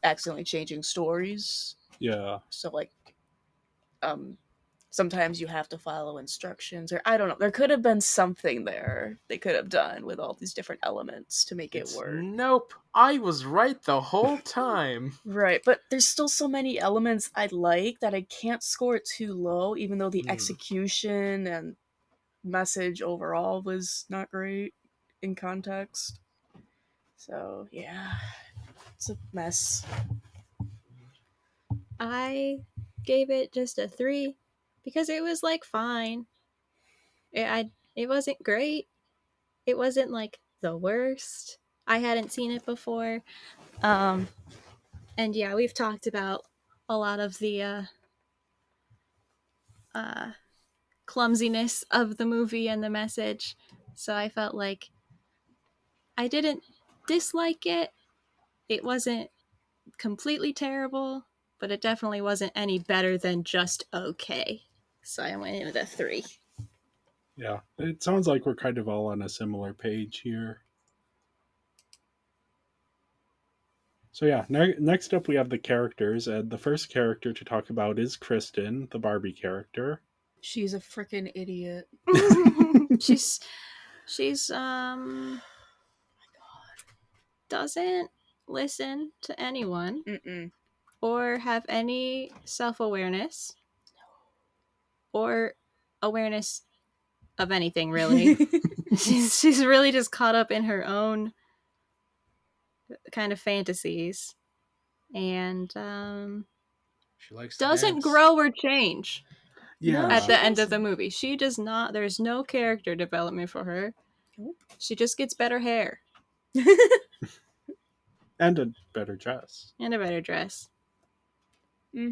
Speaker 6: accidentally changing stories.
Speaker 3: Yeah.
Speaker 6: So like um sometimes you have to follow instructions, or I don't know, there could have been something there they could have done with all these different elements to make it work.
Speaker 4: Nope. I was right the whole time.
Speaker 6: Right, but there's still so many elements I like that I can't score it too low, even though the execution and message overall was not great in context. So yeah, it's a mess.
Speaker 5: I gave it just a 3 because it was like fine. It wasn't great. It wasn't like the worst. I hadn't seen it before. And yeah, we've talked about a lot of the uh, clumsiness of the movie and the message. So I felt like I didn't dislike it. It wasn't completely terrible, but it definitely wasn't any better than just okay. So I went in with a 3.
Speaker 3: Yeah. It sounds like we're kind of all on a similar page here. So yeah, next up we have the characters, and the first character to talk about is Kristen, the Barbie character.
Speaker 6: She's a freaking idiot.
Speaker 5: she's She's doesn't listen to anyone
Speaker 6: Mm-mm.
Speaker 5: or have any self-awareness or awareness of anything really. she's really just caught up in her own kind of fantasies and
Speaker 4: She likes to
Speaker 5: doesn't
Speaker 4: dance.
Speaker 5: grow or change
Speaker 6: No,
Speaker 5: at
Speaker 3: Yeah.
Speaker 6: she
Speaker 5: the end of the
Speaker 6: doesn't.
Speaker 5: movie. She does not. There's no character development for her.
Speaker 6: Nope.
Speaker 5: She just gets better hair
Speaker 3: And a better dress.
Speaker 5: and a better dress.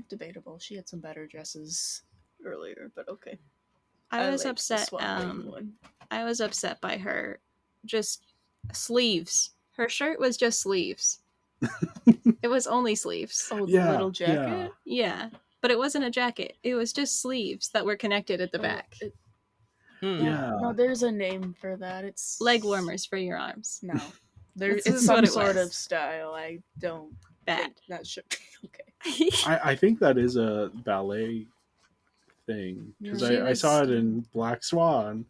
Speaker 6: Debatable. She had some better dresses earlier, but okay.
Speaker 5: I was
Speaker 6: liked the
Speaker 5: upset.
Speaker 6: Swan Lake one.
Speaker 5: I was upset by her just sleeves. Her shirt was just sleeves. It was only sleeves.
Speaker 6: Oh, the
Speaker 3: Yeah,
Speaker 6: little jacket?
Speaker 5: Yeah, but it wasn't a jacket. It was just sleeves that were connected at the back.
Speaker 3: Yeah.
Speaker 6: No, there's a name for that. It's
Speaker 5: Leg warmers for your arms.
Speaker 6: No. There,
Speaker 5: This
Speaker 6: it's
Speaker 5: is
Speaker 6: some
Speaker 5: what it
Speaker 6: sort
Speaker 5: was.
Speaker 6: of style. I don't
Speaker 5: Bad.
Speaker 6: think that should. Okay.
Speaker 3: I think that is a ballet thing because
Speaker 5: She
Speaker 3: I saw
Speaker 5: was-
Speaker 3: it in Black Swan,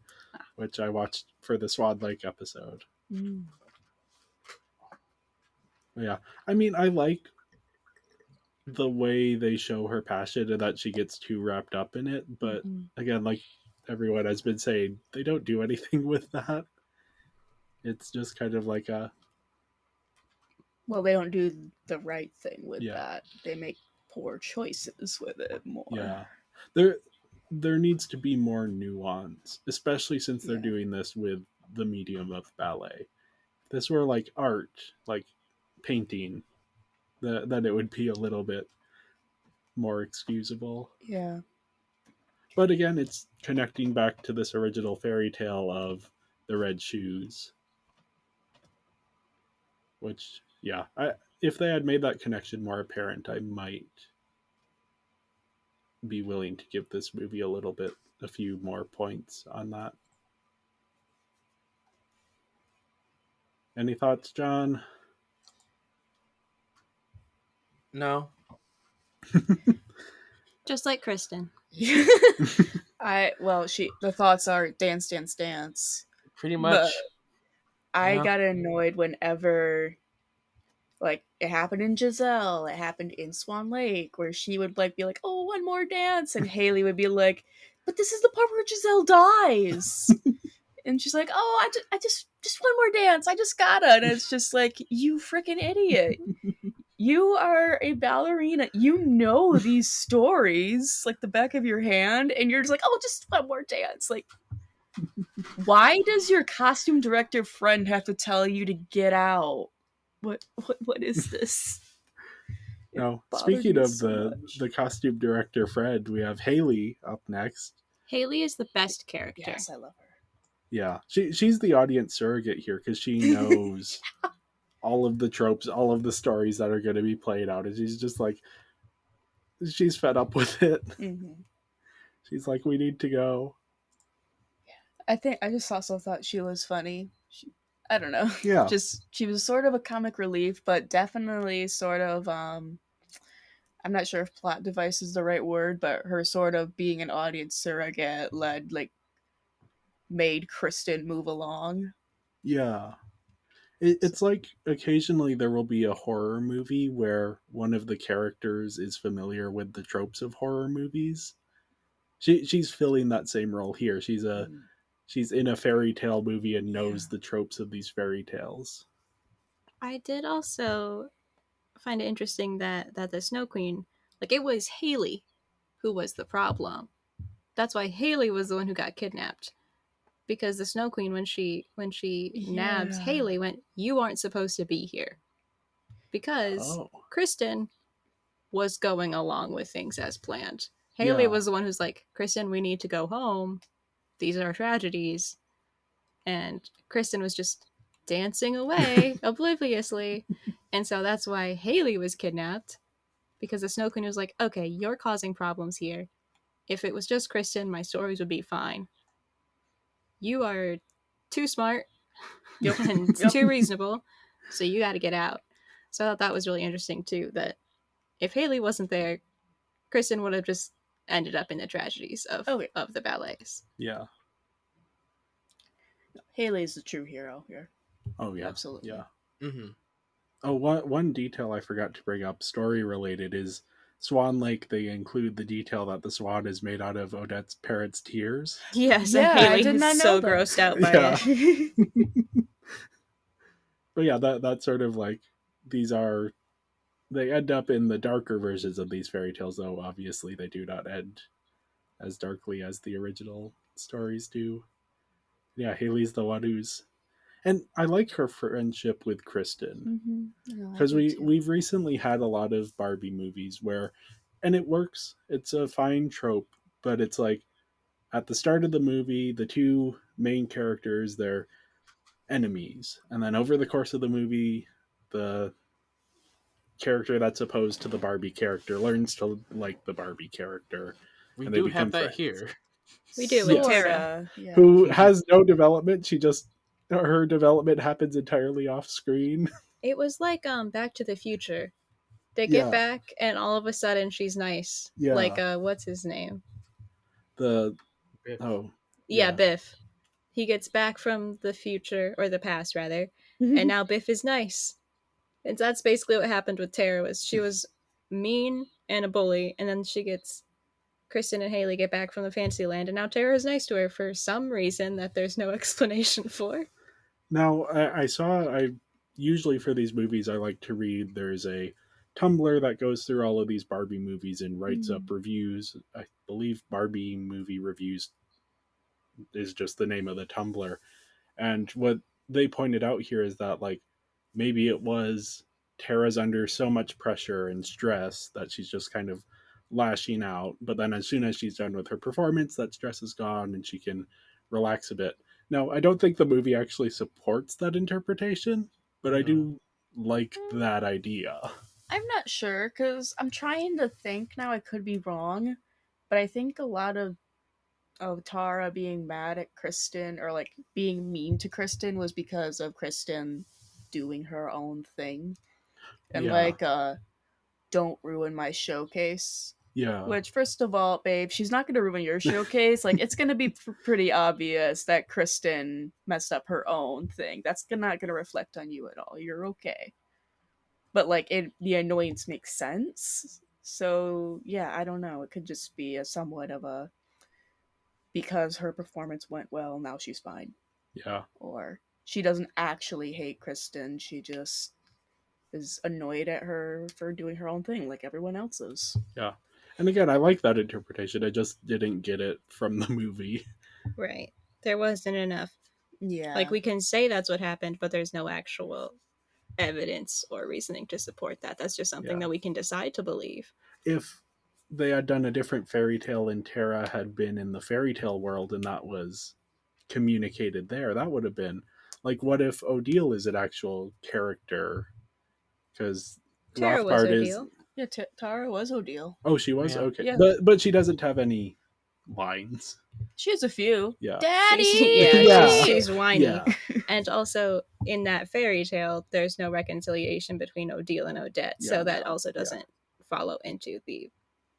Speaker 3: which I watched for the Swan Lake episode. Yeah, I mean, I like the way they show her passion and that she gets too wrapped up in it, but again, like everyone has been saying, they don't do anything with that. It's just kind of like a
Speaker 6: Well, they don't do the right thing with
Speaker 3: Yeah.
Speaker 6: that. They make poor choices with it more.
Speaker 3: yeah. There needs to be more nuance, especially since they're
Speaker 6: Yeah.
Speaker 3: doing this with the medium of ballet. If this were like art, like painting, then it would be a little bit more excusable.
Speaker 6: Yeah.
Speaker 3: But again, it's connecting back to this original fairy tale of the red shoes. Which, yeah, if they had made that connection more apparent, I might be willing to give this movie a few more points on that. Any thoughts, John?
Speaker 4: No.
Speaker 5: Just like Kristen.
Speaker 6: The thoughts are dance, dance, dance.
Speaker 4: Pretty much.
Speaker 6: But I
Speaker 4: Yeah.
Speaker 6: got annoyed whenever, like, it happened in Giselle, it happened in Swan Lake, where she would, like, be like, oh, one more dance, and Haley would be like, but this is the part where Giselle dies. And she's like, oh, I just one more dance, I just gotta. And it's just like, you freaking idiot. You are a ballerina. You know these stories like the back of your hand, and you're just like, oh, just one more dance. Like, why does your costume director friend have to tell you to get out? What is this? It
Speaker 3: No.
Speaker 6: bothered
Speaker 3: Speaking
Speaker 6: me
Speaker 3: of
Speaker 6: so much.
Speaker 3: the costume director Fred, we have Haley up next.
Speaker 5: Haley is the best character.
Speaker 6: Yes, I love her.
Speaker 3: Yeah, she's the audience surrogate here because she knows all of the tropes, all of the stories that are going to be played out, and she's just like, she's fed up with it.
Speaker 6: Mm-hmm.
Speaker 3: She's like, we need to go.
Speaker 6: I just also thought she was funny. I don't know.
Speaker 3: Yeah.
Speaker 6: Just she was sort of a comic relief, but definitely sort of I'm not sure if plot device is the right word, but her sort of being an audience surrogate made Kristen move along.
Speaker 3: Yeah. It's like occasionally there will be a horror movie where one of the characters is familiar with the tropes of horror movies. She's filling that same role here. She's in a fairy tale movie and knows the tropes of these fairy tales.
Speaker 5: I did also find it interesting that the Snow Queen, like, it was Haley who was the problem. That's why Haley was the one who got kidnapped. Because the Snow Queen, when she nabs Haley, went, you aren't supposed to be here. Because Kristen was going along with things as planned. Haley was the one who's like, Kristen, we need to go home. These are tragedies. And Kristen was just dancing away obliviously. And so that's why Haley was kidnapped. Because the Snow Queen was like, okay, you're causing problems here. If it was just Kristen, my stories would be fine. You are too smart and too reasonable, so you got to get out. So I thought that was really interesting too, that if Haley wasn't there, Kristen would have just ended up in the tragedies of the ballets.
Speaker 3: Yeah.
Speaker 6: Haley's the true hero here.
Speaker 3: Oh yeah,
Speaker 6: Absolutely.
Speaker 3: yeah.
Speaker 4: Mm-hmm.
Speaker 3: Oh, one detail I forgot to bring up, story related, is Swan Lake. They include the detail that the swan is made out of Odette's parents' tears.
Speaker 5: Yes,
Speaker 6: Yeah,
Speaker 5: and
Speaker 6: I
Speaker 5: Haley
Speaker 6: did
Speaker 5: is
Speaker 6: not know
Speaker 5: so
Speaker 6: that.
Speaker 5: grossed out by
Speaker 3: Yeah.
Speaker 5: it.
Speaker 3: But yeah, that's sort of like, these are, they end up in the darker versions of these fairy tales, though obviously they do not end as darkly as the original stories do. Yeah, Haley's the one who's, and I like her friendship with Kristen,
Speaker 6: No, I
Speaker 3: because
Speaker 6: do too.
Speaker 3: we've recently had a lot of Barbie movies where, and it works. It's a fine trope, but it's like, at the start of the movie, the two main characters, they're enemies, and then over the course of the movie, the character that's opposed to the Barbie character learns to like the Barbie character,
Speaker 4: We
Speaker 3: and they
Speaker 4: do
Speaker 3: become
Speaker 4: have that
Speaker 3: friends.
Speaker 4: here.
Speaker 5: We do with
Speaker 3: Yes.
Speaker 5: Tara.
Speaker 6: Sorta, yeah.
Speaker 3: Who has no development. She just, her development happens entirely off screen.
Speaker 5: It was like Back to the Future. They
Speaker 3: Yeah.
Speaker 5: get back and all of a sudden she's nice.
Speaker 3: Yeah.
Speaker 5: Like what's his name?
Speaker 3: The
Speaker 4: Biff.
Speaker 3: oh
Speaker 5: Yeah,
Speaker 3: Yeah.
Speaker 5: Biff. He gets back from the future, or the past rather, and now Biff is nice. And that's basically what happened with Tara. Was she was mean and a bully, and then she gets Kristen and Haley get back from the fantasy land, and now Tara is nice to her for some reason that there's no explanation for.
Speaker 3: Now I usually for these movies I like to read. There's a Tumblr that goes through all of these Barbie movies and writes up reviews. I believe Barbie movie reviews is just the name of the Tumblr. And what they pointed out here is that, like, maybe it was Tara's under so much pressure and stress that she's just kind of lashing out. But then as soon as she's done with her performance, that stress is gone and she can relax a bit. Now, I don't think the movie actually supports that interpretation, but I
Speaker 4: No.
Speaker 3: do like that idea.
Speaker 6: I'm not sure, because I'm trying to think now. I could be wrong, but I think a lot of Tara being mad at Kristen, or like being mean to Kristen, was because of Kristen doing her own thing. And
Speaker 3: Yeah.
Speaker 6: like, don't ruin my showcase.
Speaker 3: Yeah.
Speaker 6: Which, first of all, babe, she's not going to ruin your showcase. Like, it's going to be pretty obvious that Kristen messed up her own thing. That's not going to reflect on you at all. You're okay. But like, the annoyance makes sense. So yeah, I don't know. It could just be a somewhat of a, because her performance went well, now she's fine.
Speaker 3: Yeah.
Speaker 6: Or she doesn't actually hate Kristen. She just is annoyed at her for doing her own thing, like everyone else is.
Speaker 3: Yeah. And again, I like that interpretation. I just didn't get it from the movie.
Speaker 5: Right. There wasn't enough.
Speaker 6: Yeah.
Speaker 5: Like, we can say that's what happened, but there's no actual evidence or reasoning to support that. That's just something
Speaker 3: Yeah.
Speaker 5: that we can decide to believe.
Speaker 3: If they had done a different fairy tale and Tara had been in the fairy tale world and that was communicated there, that would have been like, what if Odile is an actual character? Because
Speaker 5: Tara was
Speaker 3: Rothbard is.
Speaker 5: Odile.
Speaker 6: Yeah, Tara was Odile.
Speaker 3: Oh, she was?
Speaker 4: Yeah.
Speaker 3: Okay.
Speaker 6: Yeah.
Speaker 3: But she doesn't have any lines.
Speaker 6: She has a few.
Speaker 3: Yeah.
Speaker 6: Daddy!
Speaker 3: Yeah.
Speaker 5: She's whiny.
Speaker 3: Yeah.
Speaker 5: And also, in that fairy tale, there's no reconciliation between Odile and Odette,
Speaker 3: Yeah,
Speaker 5: so that
Speaker 3: no.
Speaker 5: also doesn't follow into the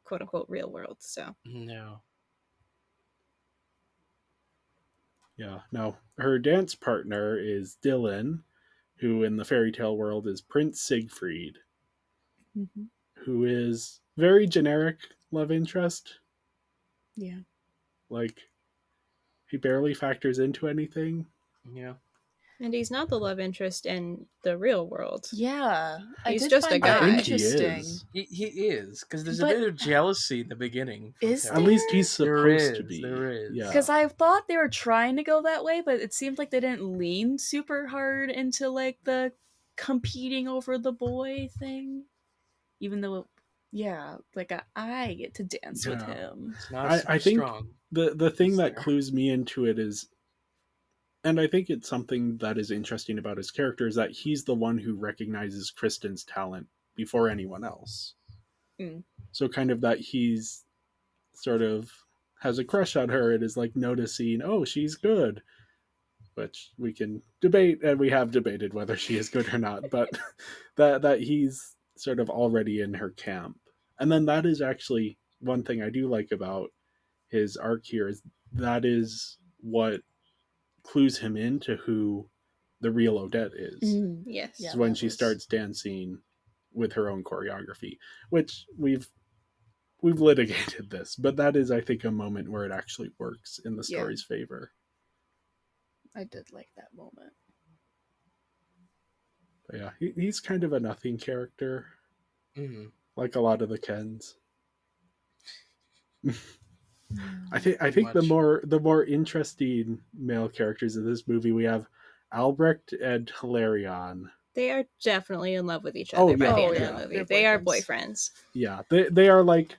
Speaker 5: quote-unquote real world, so.
Speaker 4: No.
Speaker 3: Yeah. No. Her dance partner is Dylan, who in the fairy tale world is Prince Siegfried,
Speaker 6: Mm-hmm.
Speaker 3: who is very generic love interest.
Speaker 6: Yeah.
Speaker 3: Like, he barely factors into anything.
Speaker 4: Yeah.
Speaker 5: And he's not the love interest in the real world.
Speaker 6: Yeah.
Speaker 5: He's
Speaker 6: I did
Speaker 5: just
Speaker 6: find
Speaker 5: a
Speaker 6: that
Speaker 5: guy.
Speaker 3: I think he
Speaker 6: interesting.
Speaker 3: is.
Speaker 4: He is, because there's a
Speaker 6: But-
Speaker 4: bit of jealousy in the beginning. from
Speaker 6: Is
Speaker 4: Tara.
Speaker 3: At least he's
Speaker 4: There
Speaker 3: supposed to
Speaker 4: is,
Speaker 3: be.
Speaker 4: there is.
Speaker 3: Yeah.
Speaker 6: Because I thought they were trying to go that way, but it seemed like they didn't lean super hard into like the competing over the boy thing. Even though, yeah, like I get to dance with
Speaker 3: Yeah.
Speaker 6: him.
Speaker 4: It's not
Speaker 3: I
Speaker 4: super
Speaker 3: think
Speaker 4: strong.
Speaker 3: the thing
Speaker 4: It's
Speaker 3: that
Speaker 4: there.
Speaker 3: clues me into it is, and I think it's something that is interesting about his character, is that he's the one who recognizes Kristen's talent before anyone else.
Speaker 6: Mm.
Speaker 3: So kind of that he's sort of has a crush on her and is like noticing, oh, she's good, which we can debate, and we have debated whether she is good or not, but that he's sort of already in her camp. And then that is actually one thing I do like about his arc here, is that is what clues him into who the real Odette is.
Speaker 5: Yes.
Speaker 6: Yeah,
Speaker 3: Is when
Speaker 6: that
Speaker 3: she
Speaker 6: was-
Speaker 3: starts dancing with her own choreography, which we've litigated this, but that is, I think, a moment where it actually works in the
Speaker 6: Yeah.
Speaker 3: story's favor.
Speaker 6: I did like that moment.
Speaker 3: But yeah, he's kind of a nothing character,
Speaker 4: Mhm.
Speaker 3: like a lot of the Kens. I
Speaker 4: Pretty
Speaker 3: think the
Speaker 4: much.
Speaker 3: more interesting male characters in this movie, we have Albrecht and Hilarion.
Speaker 5: They are definitely in love with each
Speaker 3: Oh,
Speaker 5: other by
Speaker 3: yeah,
Speaker 5: the
Speaker 6: Oh,
Speaker 5: end
Speaker 6: yeah.
Speaker 5: of the movie.
Speaker 6: They're
Speaker 5: They are
Speaker 6: boyfriends.
Speaker 5: boyfriends.
Speaker 3: Yeah, they are like,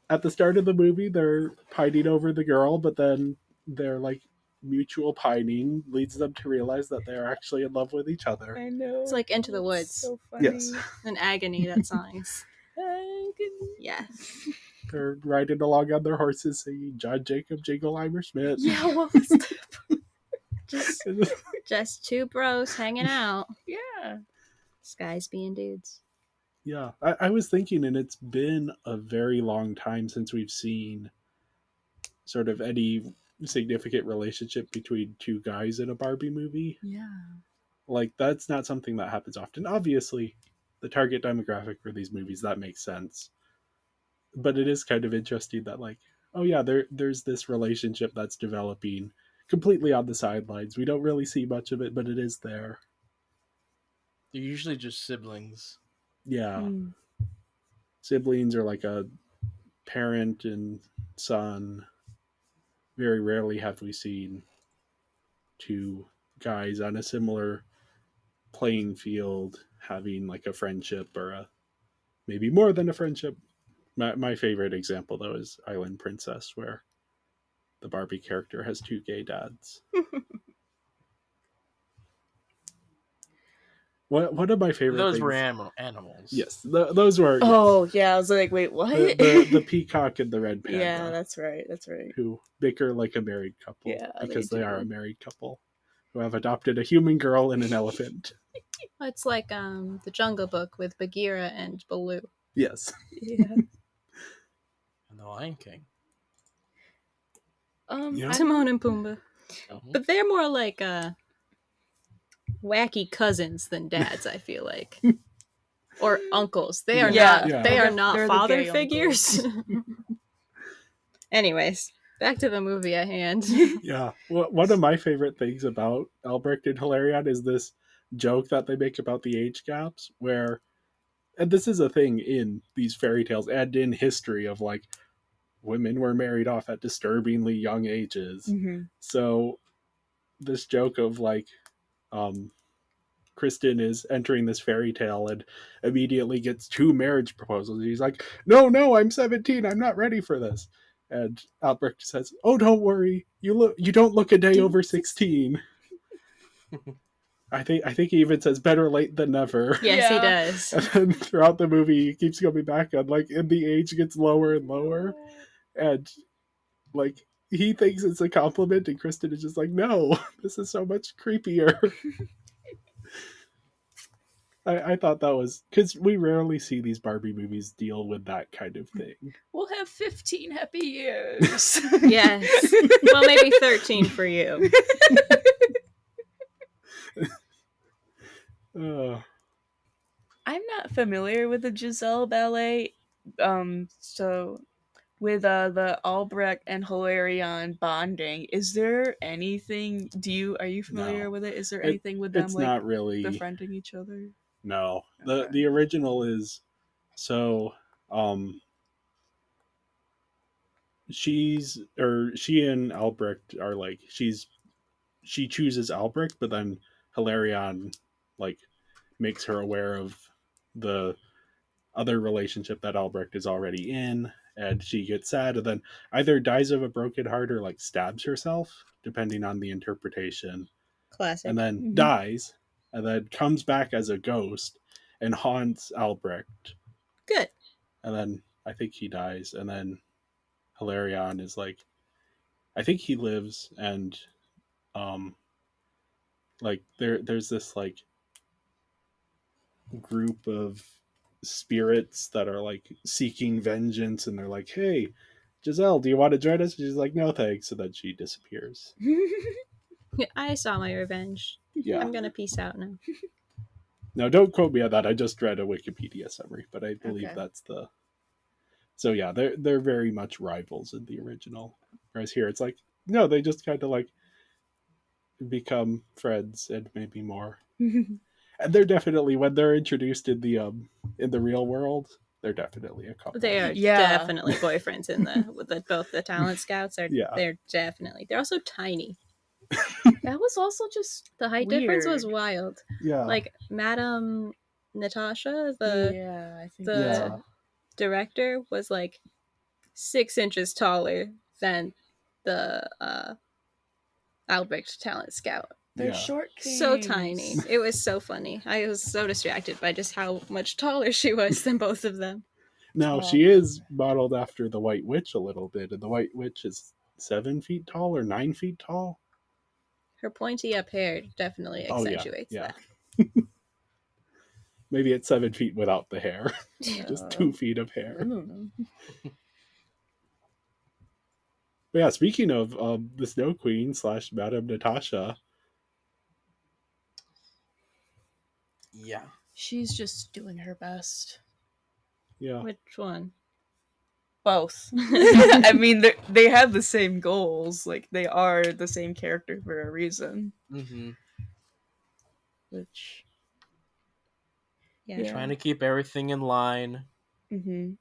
Speaker 3: at the start of the movie, they're pining over the girl, but then they're like, mutual pining leads them to realize that they're actually in love with each other.
Speaker 6: I know.
Speaker 5: It's like Into the Woods.
Speaker 6: So funny.
Speaker 3: Yes.
Speaker 5: An agony, that song is.
Speaker 6: Agony.
Speaker 5: Yes.
Speaker 3: They're riding along on their horses singing John Jacob Jingleheimer Schmidt.
Speaker 6: Yeah, what was that?
Speaker 5: Just two bros hanging out.
Speaker 6: Yeah.
Speaker 5: Guys being dudes.
Speaker 3: Yeah, I was thinking, and it's been a very long time since we've seen sort of any significant relationship between two guys in a Barbie movie.
Speaker 6: Yeah.
Speaker 3: Like, that's not something that happens often. Obviously, the target demographic for these movies, that makes sense. But it is kind of interesting that, like, oh yeah, there's this relationship that's developing completely on the sidelines. We don't really see much of it, but it is there.
Speaker 4: They're usually just siblings.
Speaker 3: Yeah.
Speaker 6: Mm.
Speaker 3: Siblings are like a parent and son. Very rarely have we seen two guys on a similar playing field having like a friendship or a maybe more than a friendship. My favorite example though is Island Princess, where the Barbie character has two gay dads. One of my favorite
Speaker 4: Those
Speaker 3: things,
Speaker 4: were animals.
Speaker 3: yes, those were
Speaker 6: Oh, yeah. I was like, wait, what?
Speaker 3: the peacock and the red panda.
Speaker 6: Yeah, that's right. That's right.
Speaker 3: Who bicker like a married couple,
Speaker 6: Yeah,
Speaker 3: because
Speaker 6: they
Speaker 3: they are
Speaker 6: do.
Speaker 3: a married couple who have adopted a human girl and an elephant.
Speaker 5: It's like the Jungle Book with Bagheera and Baloo.
Speaker 3: Yes.
Speaker 6: Yeah.
Speaker 4: And the Lion King.
Speaker 3: Yeah.
Speaker 5: Timon and Pumbaa.
Speaker 4: Mhm.
Speaker 5: But they're more like wacky cousins than dads, I feel like. Or uncles. They are
Speaker 6: Yeah.
Speaker 5: not
Speaker 3: Yeah.
Speaker 5: they are
Speaker 6: They're
Speaker 5: not
Speaker 6: the
Speaker 5: father
Speaker 6: gay
Speaker 5: figures. Anyways, back to the movie at hand.
Speaker 3: Yeah. Well, one of my favorite things about Albrecht and Hilarion is this joke that they make about the age gaps, where, and this is a thing in these fairy tales and in history, of like, women were married off at disturbingly young ages.
Speaker 6: Mm-hmm.
Speaker 3: So this joke of like, Kristen is entering this fairy tale and immediately gets two marriage proposals. He's like, no, I'm 17. I'm not ready for this. And Albrecht says, oh, don't worry. You don't look a day over 16. I think he even says better late than never.
Speaker 5: Yes, he
Speaker 6: Yeah.
Speaker 5: does.
Speaker 3: And then throughout the movie, he keeps coming back on, like, and the age gets lower and lower. And, like, he thinks it's a compliment, and Kristen is just like, no, this is so much creepier. I thought that was, because we rarely see these Barbie movies deal with that kind of thing.
Speaker 6: We'll have 15 happy years.
Speaker 5: Yes. Well, maybe 13 for you.
Speaker 6: I'm not familiar with the Giselle ballet. So with the Albrecht and Hilarion bonding, is there anything? Are you familiar
Speaker 3: No.
Speaker 6: with it? Is there anything with them
Speaker 3: It's
Speaker 6: like
Speaker 3: not really.
Speaker 6: befriending each other?
Speaker 3: No.
Speaker 6: Okay.
Speaker 3: The original is, so, she and Albrecht are like, she chooses Albrecht, but then Hilarion, like, makes her aware of the other relationship that Albrecht is already in, and she gets sad and then either dies of a broken heart or like stabs herself, depending on the interpretation,
Speaker 5: Classic.
Speaker 3: and then
Speaker 6: Mhm.
Speaker 3: dies, and then comes back as a ghost and haunts Albrecht,
Speaker 5: Good.
Speaker 3: and then I think he dies, and then Hilarion is like, I think he lives, and like there's this like group of spirits that are like seeking vengeance, and they're like, hey, Giselle, do you want to join us? And she's like, no thanks, and then she disappears.
Speaker 5: I saw my revenge.
Speaker 3: Yeah.
Speaker 5: I'm gonna peace out now.
Speaker 3: Now, don't quote me on that. I just read a Wikipedia summary, but I believe
Speaker 6: Okay.
Speaker 3: that's the. So yeah, they're very much rivals in the original. Whereas here, it's like no, they just kind of like become friends and maybe more. And they're definitely when they're introduced in the real world, they're definitely a couple.
Speaker 5: They are
Speaker 6: Yeah.
Speaker 5: definitely boyfriends in the with the, both the talent scouts are.
Speaker 3: Yeah.
Speaker 5: They're definitely. They're also tiny.
Speaker 6: That was also just
Speaker 5: The height difference was
Speaker 6: weird.
Speaker 5: wild.
Speaker 3: Yeah.
Speaker 5: Like Madame Natasha, the
Speaker 6: Yeah, I think
Speaker 5: the
Speaker 3: Yeah.
Speaker 5: director was like 6 inches taller than the Albrecht talent scout.
Speaker 6: they're
Speaker 3: Yeah.
Speaker 6: short
Speaker 5: So
Speaker 6: kings.
Speaker 5: tiny. It was so funny. I was so distracted by just how much taller she was than both of them.
Speaker 3: Now
Speaker 6: Oh.
Speaker 3: she is modeled after the White Witch a little bit, and the White Witch is 7 feet tall or 9 feet tall.
Speaker 5: Her pointy up hair definitely
Speaker 3: Oh, yeah,
Speaker 5: accentuates
Speaker 3: yeah.
Speaker 5: that.
Speaker 3: Maybe it's 7 feet without the hair, just 2 feet of
Speaker 6: I
Speaker 3: hair.
Speaker 6: don't know.
Speaker 3: But yeah, speaking of the Snow Queen / Madame Natasha,
Speaker 4: Yeah.
Speaker 6: She's just doing her best.
Speaker 3: yeah,
Speaker 5: Which one?
Speaker 6: Both. I mean, they have the same goals. Like, they are the same character for a reason.
Speaker 4: Mm-hmm.
Speaker 6: Which,
Speaker 5: Yeah.
Speaker 4: Trying to keep everything in line.
Speaker 6: mm-hmm.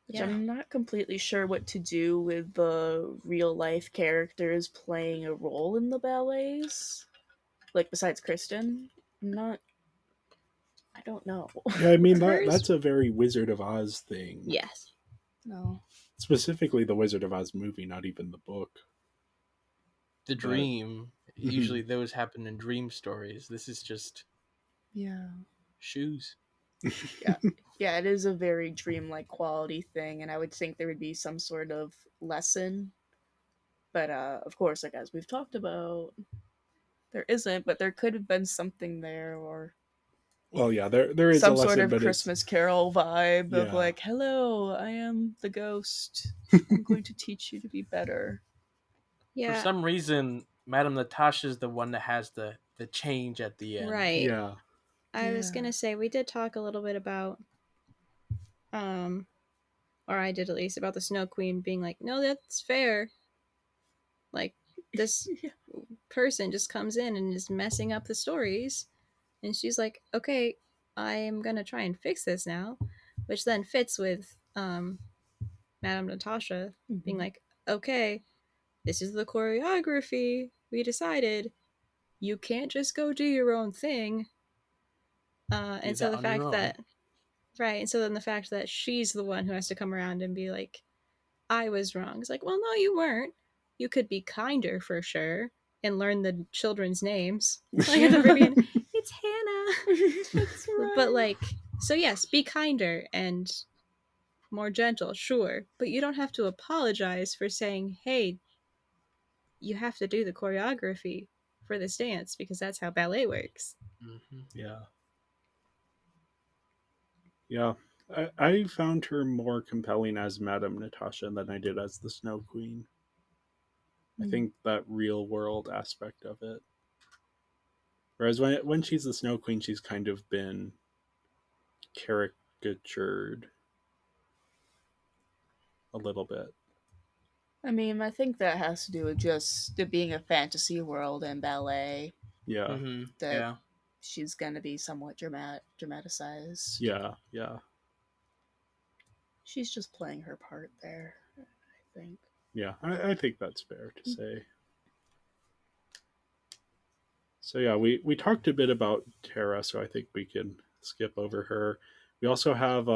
Speaker 6: Which
Speaker 5: Yeah.
Speaker 6: I'm not completely sure what to do with the real life characters playing a role in the ballets. Like, besides Kristen. I don't know.
Speaker 3: yeah. I mean
Speaker 5: Hers-
Speaker 3: that's a very Wizard of Oz thing.
Speaker 5: Yes.
Speaker 6: No.
Speaker 3: Specifically, the Wizard of Oz movie, not even the book.
Speaker 4: The dream.
Speaker 3: Mhm.
Speaker 4: Usually those happen in dream stories. This is just
Speaker 6: Yeah.
Speaker 4: shoes.
Speaker 6: Yeah, it is a very dreamlike quality thing, and I would think there would be some sort of lesson. But of course, like as we've talked about, there isn't, but there could have been something there, or
Speaker 3: Well, yeah, there is
Speaker 6: some
Speaker 3: a lesson,
Speaker 6: sort of
Speaker 3: but
Speaker 6: Christmas Carol vibe of
Speaker 3: Yeah.
Speaker 6: like, "Hello, I am the ghost. I'm going to teach you to be better."
Speaker 5: Yeah.
Speaker 4: For some reason, Madame Natasha's the one that has the change at the end.
Speaker 5: Right.
Speaker 3: yeah,
Speaker 5: I was
Speaker 6: Yeah.
Speaker 5: gonna say we did talk a little bit about or I did at least about the Snow Queen being like, no, that's fair. Like this
Speaker 6: Yeah.
Speaker 5: person just comes in and is messing up the stories, and she's like, okay, I am gonna try and fix this now, which then fits with Madame Natasha being like, okay, this is the choreography. We decided you can't just go do your own thing. And so
Speaker 4: that
Speaker 5: the
Speaker 4: on your
Speaker 5: fact
Speaker 4: own.
Speaker 5: that right, and so then the fact that she's the one who has to come around and be like, I was wrong. It's like, well, no, you weren't. You could be kinder for sure and learn the children's names. Like at the very end, it's Hannah.
Speaker 6: That's right.
Speaker 5: But like, so yes, be kinder and more gentle, sure. But you don't have to apologize for saying, hey, you have to do the choreography for this dance because that's how ballet works.
Speaker 4: Mm-hmm.
Speaker 3: yeah, yeah. I found her more compelling as Madame Natasha than I did as the Snow Queen. I think that real world aspect of it. Whereas when she's the Snow Queen, she's kind of been caricatured a little bit.
Speaker 6: I mean, I think that has to do with just it being a fantasy world and ballet.
Speaker 3: Yeah,
Speaker 4: Mm-hmm.
Speaker 6: That
Speaker 4: Yeah.
Speaker 6: she's gonna be somewhat dramatized.
Speaker 3: yeah, yeah,
Speaker 6: She's just playing her part there, I think.
Speaker 3: yeah. I think that's fair to say. So yeah, we talked a bit about Tara, so I think we can skip over her. We also have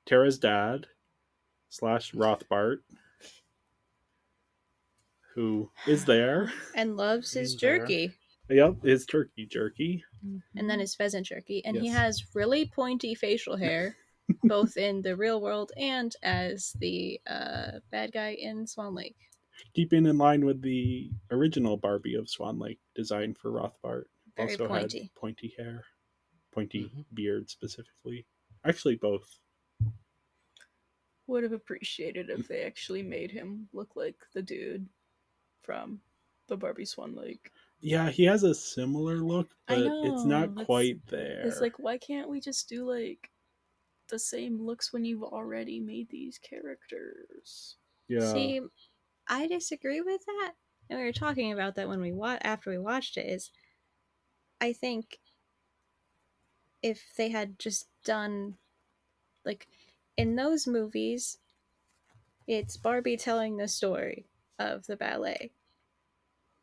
Speaker 3: Tara's dad / Rothbart, who is there.
Speaker 5: And loves his
Speaker 4: He's there.
Speaker 5: jerky.
Speaker 3: Yep, his turkey jerky.
Speaker 5: And then his pheasant jerky. And he
Speaker 3: Yes.
Speaker 5: has really pointy facial hair, both in the real world and as the bad guy in Swan Lake.
Speaker 3: Keeping in line with the original Barbie of Swan Lake, designed for Rothbart.
Speaker 5: Very
Speaker 3: Also
Speaker 5: pointy.
Speaker 3: had pointy hair, pointy
Speaker 4: Mhm.
Speaker 3: beard specifically. Actually, both.
Speaker 6: Would have appreciated if they actually made him look like the dude. from the Barbie Swan Lake.
Speaker 3: Yeah, he has a similar look,
Speaker 6: I
Speaker 3: but it's not
Speaker 6: know,
Speaker 3: quite there.
Speaker 6: It's like, why can't we just do like the same looks when you've already made these characters?
Speaker 3: yeah.
Speaker 5: See, I disagree with that. And we were talking about that when after we watched it. Is I think if they had just done like in those movies, it's Barbie telling the story of the ballet.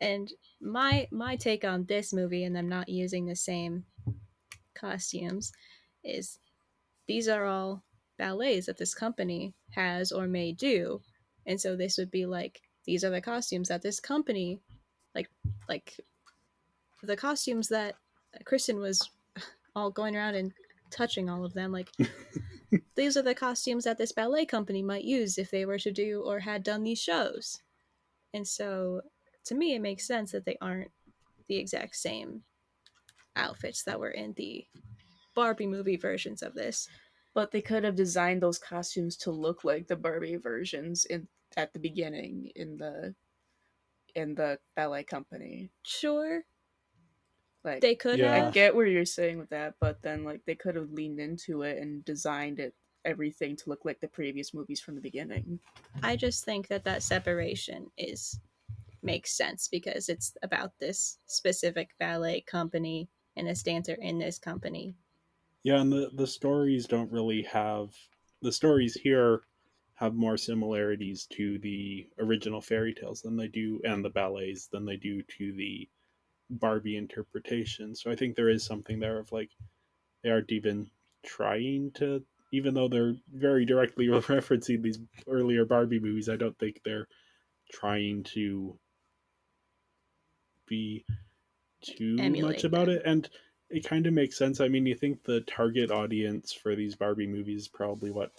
Speaker 5: And my take on this movie and them not using the same costumes is these are all ballets that this company has or may do. And so this would be like these are the costumes that this company like like the costumes that Kristen was all going around and touching all of them like these are the costumes that this ballet company might use if they were to do or had done these shows. And so to me it makes sense that they aren't the exact same outfits that were in the Barbie movie versions of this.
Speaker 6: But they could have designed those costumes to look like the Barbie versions at the beginning in the ballet company.
Speaker 5: Sure,
Speaker 6: Like,
Speaker 5: they could
Speaker 3: Yeah.
Speaker 6: I
Speaker 5: have.
Speaker 6: get where you're saying with that, but then like they could have leaned into it and designed it everything to look like the previous movies from the beginning.
Speaker 5: I just think that separation makes sense because it's about this specific ballet company and this dancer in this company.
Speaker 3: Yeah, and the stories don't really have the stories here have more similarities to the original fairy tales than they do and the ballets than they do to the Barbie interpretation. So I think there is something there of like they aren't even trying to, even though they're very directly referencing these earlier Barbie movies, I don't think they're trying to be too
Speaker 5: Emulate
Speaker 3: much about
Speaker 5: them.
Speaker 3: it. And it kind of makes sense. I mean, you think the target audience for these Barbie movies is probably what,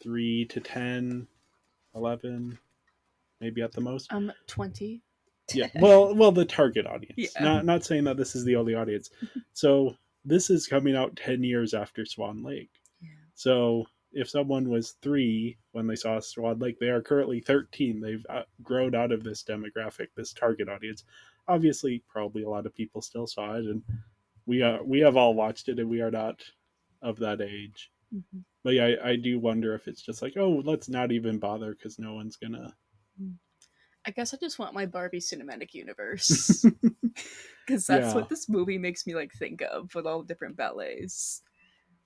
Speaker 3: 3 to 10, 11, maybe at the most.
Speaker 6: 20.
Speaker 3: Yeah. Well, the target audience.
Speaker 6: Yeah.
Speaker 3: Not saying that this is the only audience. So this is coming out 10 years after Swan Lake.
Speaker 6: Yeah.
Speaker 3: So if someone was 3 when they saw Swan Lake, they are currently 13. They've grown out of this demographic, this target audience. Obviously, probably a lot of people still saw it, and we have all watched it, and we are not of that age.
Speaker 6: Mm-hmm.
Speaker 3: But yeah, I do wonder if it's just like, oh, let's not even bother because no one's gonna.
Speaker 6: I guess I just want my Barbie cinematic universe because that's
Speaker 3: Yeah.
Speaker 6: what this movie makes me like think of with all the different ballets.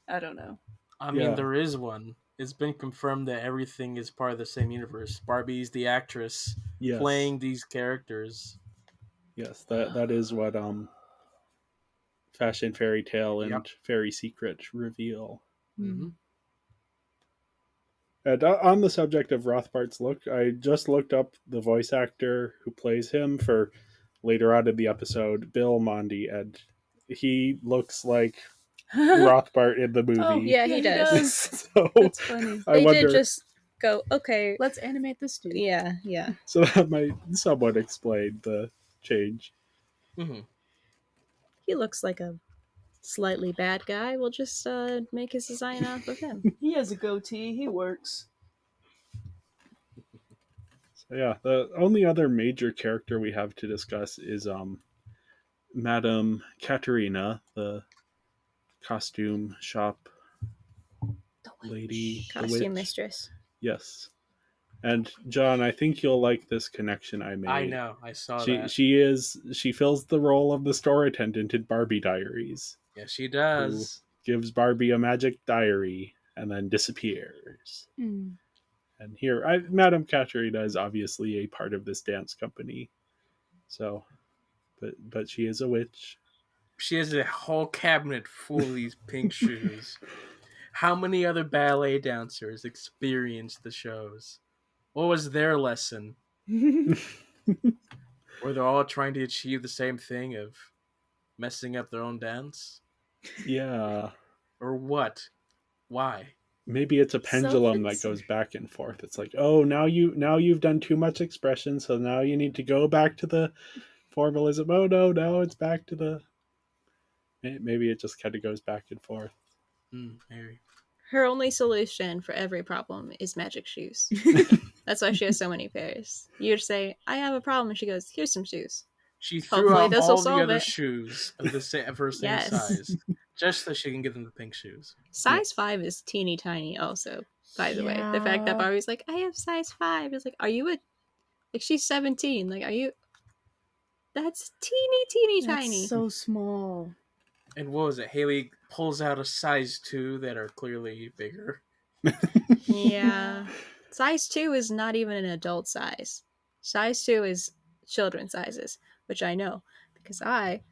Speaker 6: I don't know.
Speaker 4: I mean,
Speaker 3: Yeah.
Speaker 4: there is one. It's been confirmed that everything is part of the same universe. Barbie's the actress
Speaker 3: Yes.
Speaker 4: playing these characters.
Speaker 3: Yes, that is what Fashion Fairy Tale and
Speaker 4: Yep.
Speaker 3: Fairy Secret reveal.
Speaker 4: Mm-hmm.
Speaker 3: And on the subject of Rothbart's look, I just looked up the voice actor who plays him for later on in the episode, Bill Mondi, and he looks like Rothbart in the movie.
Speaker 6: Oh,
Speaker 5: Yeah, he does.
Speaker 3: So
Speaker 6: That's funny.
Speaker 3: I
Speaker 5: They
Speaker 3: wonder.
Speaker 5: did just go, okay,
Speaker 6: Let's animate this dude.
Speaker 5: yeah.
Speaker 3: So that might somewhat explain the change.
Speaker 4: Mm-hmm.
Speaker 5: He looks like a slightly bad guy. We'll just make his design off of him.
Speaker 6: He has a goatee. He works.
Speaker 3: So yeah, the only other major character we have to discuss is Madame Katerina, the costume shop lady, the
Speaker 5: Costume
Speaker 3: witch.
Speaker 5: mistress.
Speaker 3: Yes. And John, I think you'll like this connection I made.
Speaker 4: I know. I saw that.
Speaker 3: She fills the role of the store attendant in Barbie Diaries.
Speaker 4: Yes, she does.
Speaker 3: Who gives Barbie a magic diary and then disappears.
Speaker 6: Mm.
Speaker 3: And here, Madame Katerina is obviously a part of this dance company. So, but she is a witch.
Speaker 4: She has a whole cabinet full of these pink shoes. How many other ballet dancers experienced the shows? What was their lesson? Were they all trying to achieve the same thing of messing up their own dance?
Speaker 3: Yeah.
Speaker 4: Or what? Why?
Speaker 3: Maybe it's a pendulum that goes back and forth. It's like, oh, now you've done too much expression, so now you need to go back to the formalism. Oh no, now it's back to the. Maybe it just kind of goes back and forth.
Speaker 4: Maybe.
Speaker 5: Her only solution for every problem is magic shoes. That's why she has so many pairs. You just say, I have a problem, and she goes, here's some shoes.
Speaker 4: She threw
Speaker 5: Hopefully
Speaker 4: out
Speaker 5: this will
Speaker 4: all the
Speaker 5: solve
Speaker 4: other
Speaker 5: it.
Speaker 4: shoes of the of her same
Speaker 5: Yes.
Speaker 4: size, just so she can get them the pink shoes.
Speaker 5: Size 5 is teeny tiny also, by the way. The fact that
Speaker 6: Yeah.
Speaker 5: Barbie's like, I have size 5. It's like, are you a... Like, she's 17. Like, are you... That's teeny
Speaker 6: That's
Speaker 5: tiny.
Speaker 6: so small.
Speaker 4: And what was it? Haley pulls out a size 2 that are clearly bigger.
Speaker 5: Yeah. Size 2 is not even an adult size. Size 2 is children's sizes, which I know because I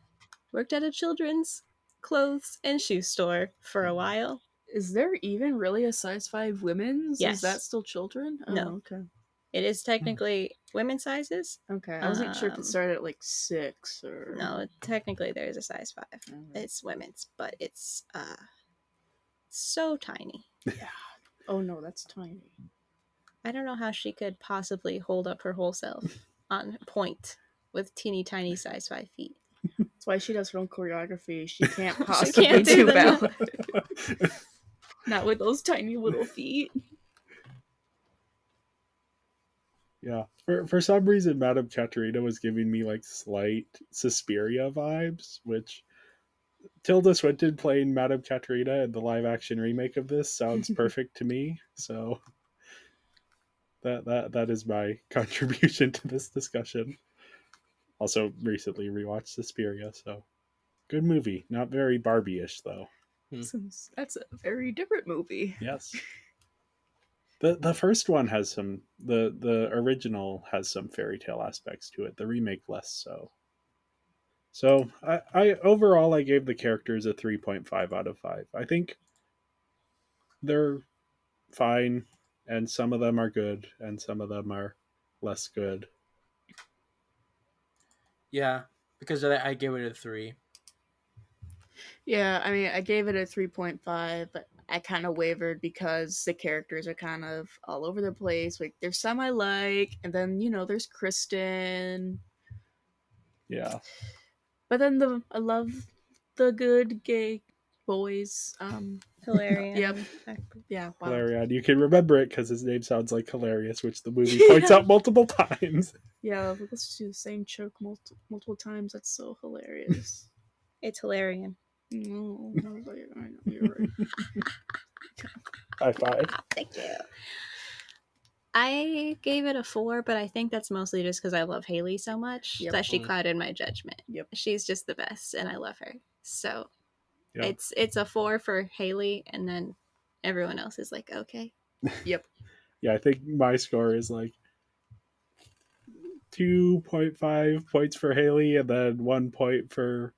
Speaker 5: worked at a children's clothes and shoe store for a while.
Speaker 6: Is there even really a size 5 women's?
Speaker 5: Yes.
Speaker 6: Is that still children? Oh,
Speaker 5: No.
Speaker 6: okay.
Speaker 5: It is technically women's sizes.
Speaker 6: Okay. I wasn't sure if
Speaker 5: Um,
Speaker 6: it started at like 6 or.
Speaker 5: No, technically there is a size 5.
Speaker 6: Okay.
Speaker 5: It's women's, but it's so tiny.
Speaker 6: Yeah. Oh no, that's tiny.
Speaker 5: I don't know how she could possibly hold up her whole self on point with teeny tiny size 5 feet.
Speaker 6: That's why she does her own choreography. She can't
Speaker 5: She
Speaker 6: possibly
Speaker 5: can't do
Speaker 6: do
Speaker 5: that.
Speaker 6: ballet. Not with those tiny little feet.
Speaker 3: Yeah. For some reason, Madame Katerina was giving me like slight Suspiria vibes, which Tilda Swinton playing Madame Katerina in the live action remake of this sounds perfect to me. So that is my contribution to this discussion. Also, recently rewatched Suspiria, so good movie. Not very Barbie-ish though.
Speaker 6: That's a very different movie.
Speaker 3: Yes. The first one has some the original has some fairy tale aspects to it. The remake less so. So I overall I gave the characters a 3.5 out of 5. I think they're fine, and some of them are good, and some of them are less good.
Speaker 4: Yeah, because of that, I gave it a 3.
Speaker 6: Yeah, I mean, I gave it a 3.5, but I kind of wavered because the characters are kind of all over the place. Like, there's some I like, and then, there's Kristen.
Speaker 3: Yeah.
Speaker 6: But then I love the good gay boys.
Speaker 5: Hilarious.
Speaker 6: Yep. Yeah, wow.
Speaker 3: Hilarion. You can remember it because his name sounds like hilarious, which the movie points out multiple times.
Speaker 6: Yeah, let's do the same joke multiple times. That's so hilarious.
Speaker 5: It's Hilarion.
Speaker 6: No, I know, you're right.
Speaker 3: High five.
Speaker 5: Thank you. I gave it a 4, but I think that's mostly just because I love Haley so much
Speaker 6: Yep.
Speaker 5: that she clouded my judgment.
Speaker 6: Yep.
Speaker 5: She's just the best, and I love her. So
Speaker 3: Yeah.
Speaker 5: it's a 4 for Haley, and then everyone else is like, okay.
Speaker 6: Yep.
Speaker 3: Yeah, I think my score is like 2.5 points for Haley, and then 1 point for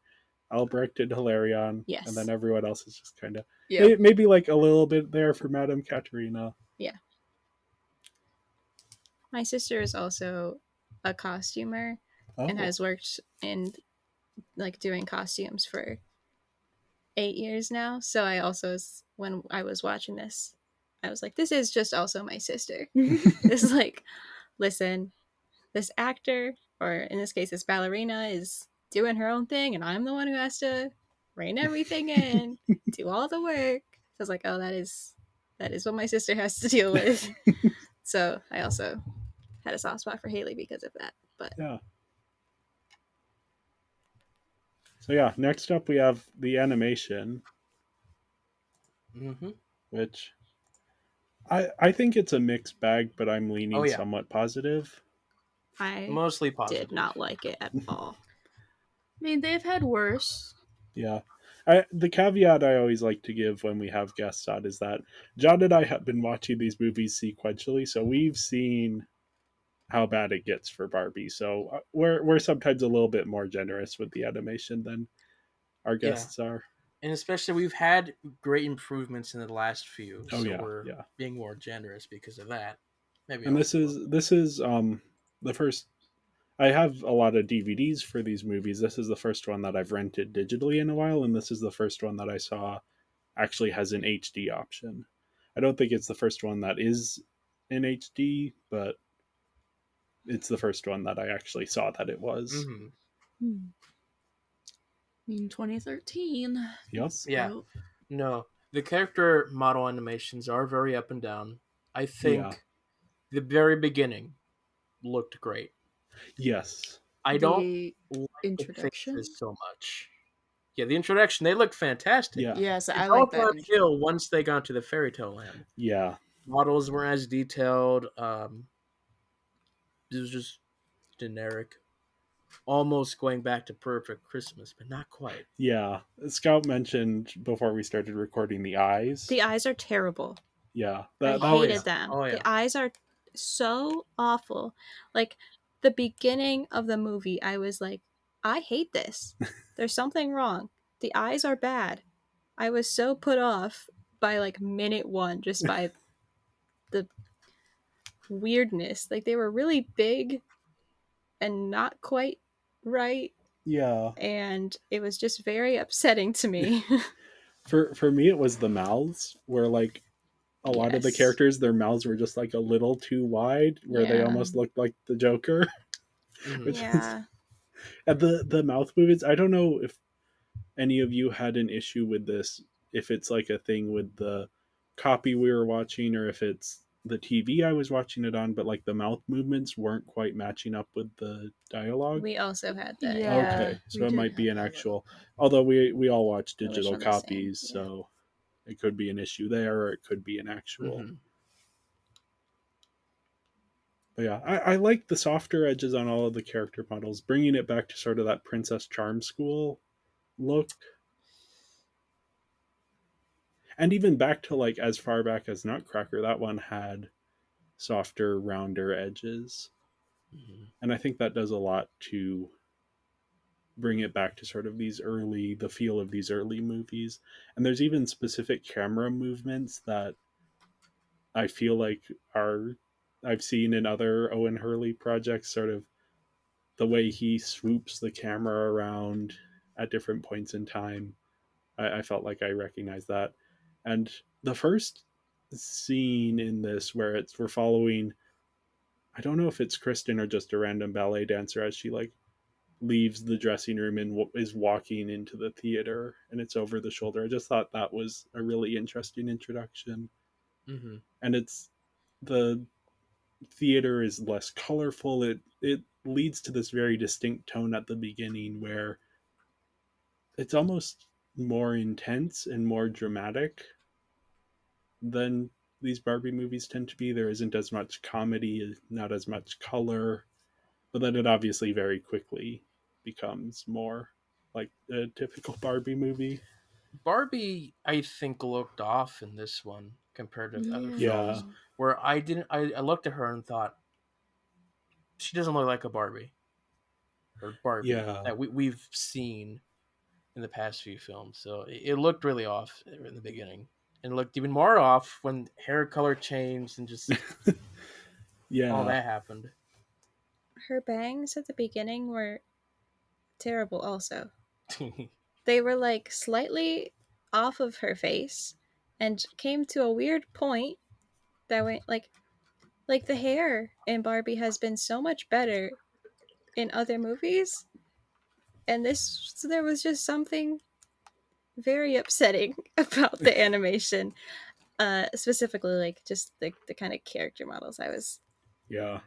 Speaker 3: Albrecht and Hilarion.
Speaker 5: Yes.
Speaker 3: And then everyone else is just kind of
Speaker 6: Yeah.
Speaker 3: maybe like a little bit there for Madame Katerina.
Speaker 5: Yeah. My sister is also a costumer and has worked in like doing costumes for 8 years now. So I also, when I was watching this, I was like, this is just also my sister. It's like, listen, this actor, or in this case, this ballerina, is doing her own thing, and I'm the one who has to rein everything in, do all the work. So I was like, oh, that is what my sister has to deal with. So I also had a soft spot for Haley because of that. But
Speaker 3: Yeah. So yeah, next up we have the animation,
Speaker 4: Mm-hmm.
Speaker 3: which I think it's a mixed bag, but I'm leaning
Speaker 4: Oh, yeah.
Speaker 3: somewhat positive.
Speaker 5: I
Speaker 4: Mostly positive.
Speaker 5: did not like it at all.
Speaker 6: I mean, they've had worse.
Speaker 3: Yeah. The caveat I always like to give when we have guests on is that John and I have been watching these movies sequentially, so we've seen how bad it gets for Barbie. So we're sometimes a little bit more generous with the animation than our guests are.
Speaker 4: And especially we've had great improvements in the last few,
Speaker 3: Oh,
Speaker 4: so
Speaker 3: yeah,
Speaker 4: we're
Speaker 3: yeah.
Speaker 4: being more generous because of that. Maybe.
Speaker 3: And
Speaker 4: also
Speaker 3: this is the first. I have a lot of DVDs for these movies. This is the first one that I've rented digitally in a while, and this is the first one that I saw actually has an HD option. I don't think it's the first one that is in HD, but it's the first one that I actually saw that it was.
Speaker 4: Mm-hmm.
Speaker 6: I mean, 2013.
Speaker 3: Yep.
Speaker 4: Yeah. No, the character model animations are very up and down. I think
Speaker 3: Yeah.
Speaker 4: The very beginning looked great.
Speaker 3: Yes.
Speaker 4: I don't
Speaker 6: The
Speaker 4: like the
Speaker 6: introduction.
Speaker 4: faces so much. Yeah, the introduction, they look fantastic.
Speaker 3: Yeah.
Speaker 6: Yes,
Speaker 4: It
Speaker 6: I
Speaker 4: all
Speaker 6: like that intro.
Speaker 4: downhill once they got to the fairy tale land.
Speaker 3: Yeah.
Speaker 4: Models weren't as detailed. It was just generic. Almost going back to Perfect Christmas, but not quite.
Speaker 3: Yeah. Scout mentioned before we started recording the eyes.
Speaker 5: The eyes are terrible.
Speaker 3: Yeah.
Speaker 5: I
Speaker 3: That
Speaker 4: Oh,
Speaker 3: was
Speaker 5: hated them.
Speaker 4: Oh, yeah.
Speaker 5: The eyes are so awful. Like the beginning of the movie, I was like, I hate this. There's something wrong. The eyes are bad. I was so put off by like minute one just by the weirdness. Like they were really big and not quite right,
Speaker 3: yeah.
Speaker 5: and it was just very upsetting to me.
Speaker 3: For me it was the mouths where like a lot of the
Speaker 5: Yes.
Speaker 3: characters, their mouths were just like a little too wide, where they
Speaker 5: Yeah.
Speaker 3: almost looked like the Joker.
Speaker 4: Mhm.
Speaker 3: Which is
Speaker 5: Yeah.
Speaker 3: and the mouth movements. I don't know if any of you had an issue with this, if it's like a thing with the copy we were watching, or if it's the TV I was watching it on, but like the mouth movements weren't quite matching up with the dialogue.
Speaker 5: We also had that.
Speaker 6: Yeah.
Speaker 3: Okay,
Speaker 6: we
Speaker 3: so it
Speaker 6: did
Speaker 3: might be
Speaker 6: have
Speaker 3: an
Speaker 6: that a
Speaker 3: actual.
Speaker 6: little.
Speaker 3: Although we all watch
Speaker 5: It was
Speaker 3: digital
Speaker 5: from the same,
Speaker 3: copies,
Speaker 5: yeah.
Speaker 3: so it could be an issue there, or it could be an actual.
Speaker 4: Mhm.
Speaker 3: But yeah, I like the softer edges on all of the character models, bringing it back to sort of that Princess Charm school look. And even back to like as far back as Nutcracker, that one had softer, rounder edges.
Speaker 4: Mhm.
Speaker 3: And I think that does a lot to bring it back to sort of the feel of these early movies. And there's even specific camera movements that I feel like I've seen in other Owen Hurley projects, sort of the way he swoops the camera around at different points in time. I felt like I recognized that. And the first scene in this where we're following, I don't know if it's Kristen or just a random ballet dancer as she like leaves the dressing room and is walking into the theater, and it's over the shoulder. I just thought that was a really interesting introduction.
Speaker 4: Mhm.
Speaker 3: And it's the theater is less colorful. It leads to this very distinct tone at the beginning where it's almost more intense and more dramatic than these Barbie movies tend to be. There isn't as much comedy, not as much color, but then it obviously very quickly becomes more like a typical Barbie movie.
Speaker 4: Barbie, I think, looked off in this one compared to other
Speaker 3: Yeah.
Speaker 4: films. Where I didn't, I looked at her and thought, she doesn't look like a Barbie or Barbie
Speaker 3: Yeah.
Speaker 4: that we've seen in the past few films. So it looked really off in the beginning, and it looked even more off when hair color changed and just all
Speaker 3: Yeah.
Speaker 4: that happened.
Speaker 5: Her bangs at the beginning were terrible also. They were like slightly off of her face and came to a weird point that went like the hair in Barbie has been so much better in other movies, and this there was just something very upsetting about the animation. Specifically like just the kind of character models I was
Speaker 3: Yeah.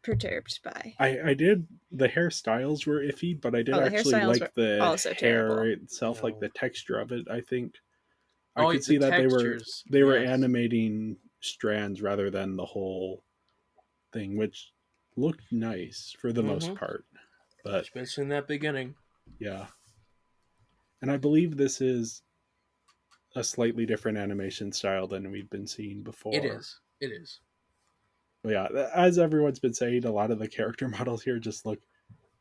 Speaker 5: perturbed by.
Speaker 3: I did, the hairstyles were iffy, but I did
Speaker 5: Oh, the
Speaker 3: actually
Speaker 5: hairstyles were
Speaker 3: like the
Speaker 5: also
Speaker 3: hair
Speaker 5: terrible.
Speaker 3: itself, like
Speaker 4: No.
Speaker 3: the texture of it. I think I
Speaker 4: Oh,
Speaker 3: could
Speaker 4: the
Speaker 3: see that
Speaker 4: textures.
Speaker 3: they were
Speaker 4: Yes.
Speaker 3: animating strands rather than the whole thing, which looked nice for the most
Speaker 4: Mm-hmm.
Speaker 3: part. But
Speaker 4: Especially in that beginning.
Speaker 3: yeah. And I believe this is a slightly different animation style than we've been seeing before.
Speaker 4: It is. It is.
Speaker 3: But yeah, as everyone's been saying, a lot of the character models here just look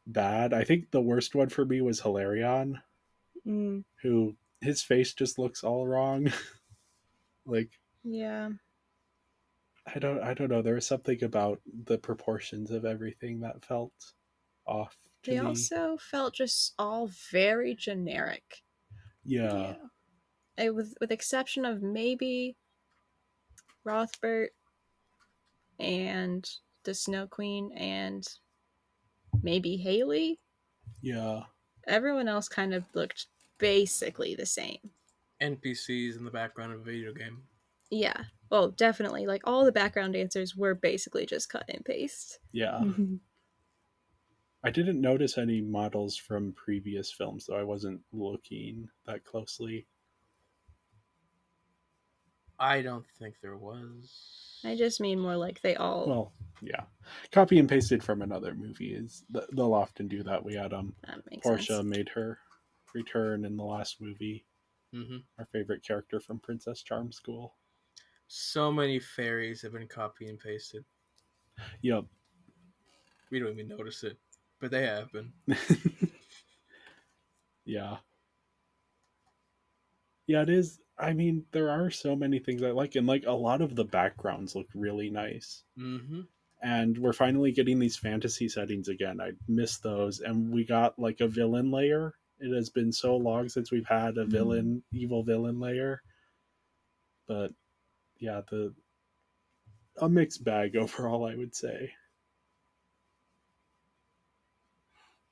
Speaker 3: bad. I think the worst one for me was Hilarion,
Speaker 6: Mm.
Speaker 3: who his face just looks all wrong. Like
Speaker 5: Yeah.
Speaker 3: I don't know. There was something about the proportions of everything that felt off to
Speaker 5: They
Speaker 3: me.
Speaker 5: also felt just all very generic.
Speaker 3: Yeah.
Speaker 5: With exception of maybe Rothbert and the Snow Queen and maybe Haley.
Speaker 3: Yeah.
Speaker 5: Everyone else kind of looked basically the same.
Speaker 4: NPCs in the background of a video game.
Speaker 5: Yeah. well, definitely, like all the background dancers were basically just cut and paste.
Speaker 3: Yeah. I didn't notice any models from previous films, though I wasn't looking that closely.
Speaker 4: I don't think there was.
Speaker 5: I just mean more like they all.
Speaker 3: Well, yeah. Copy and pasted from another movie is they'll often do that. We had
Speaker 5: That makes
Speaker 3: Portia
Speaker 5: sense.
Speaker 3: made her return in the last movie.
Speaker 4: Mm-hmm.
Speaker 3: Our favorite character from Princess Charm School.
Speaker 4: So many fairies have been copy and pasted.
Speaker 3: Yep.
Speaker 4: We don't even notice it, but they have been.
Speaker 3: Yeah. Yeah, it is. I mean, there are so many things I like, and like a lot of the backgrounds look really nice.
Speaker 4: Mm-hmm.
Speaker 3: And we're finally getting these fantasy settings again. I miss those, and we got like a villain layer. It has been so long since we've had a evil villain layer. But yeah, the a mixed bag overall, I would say.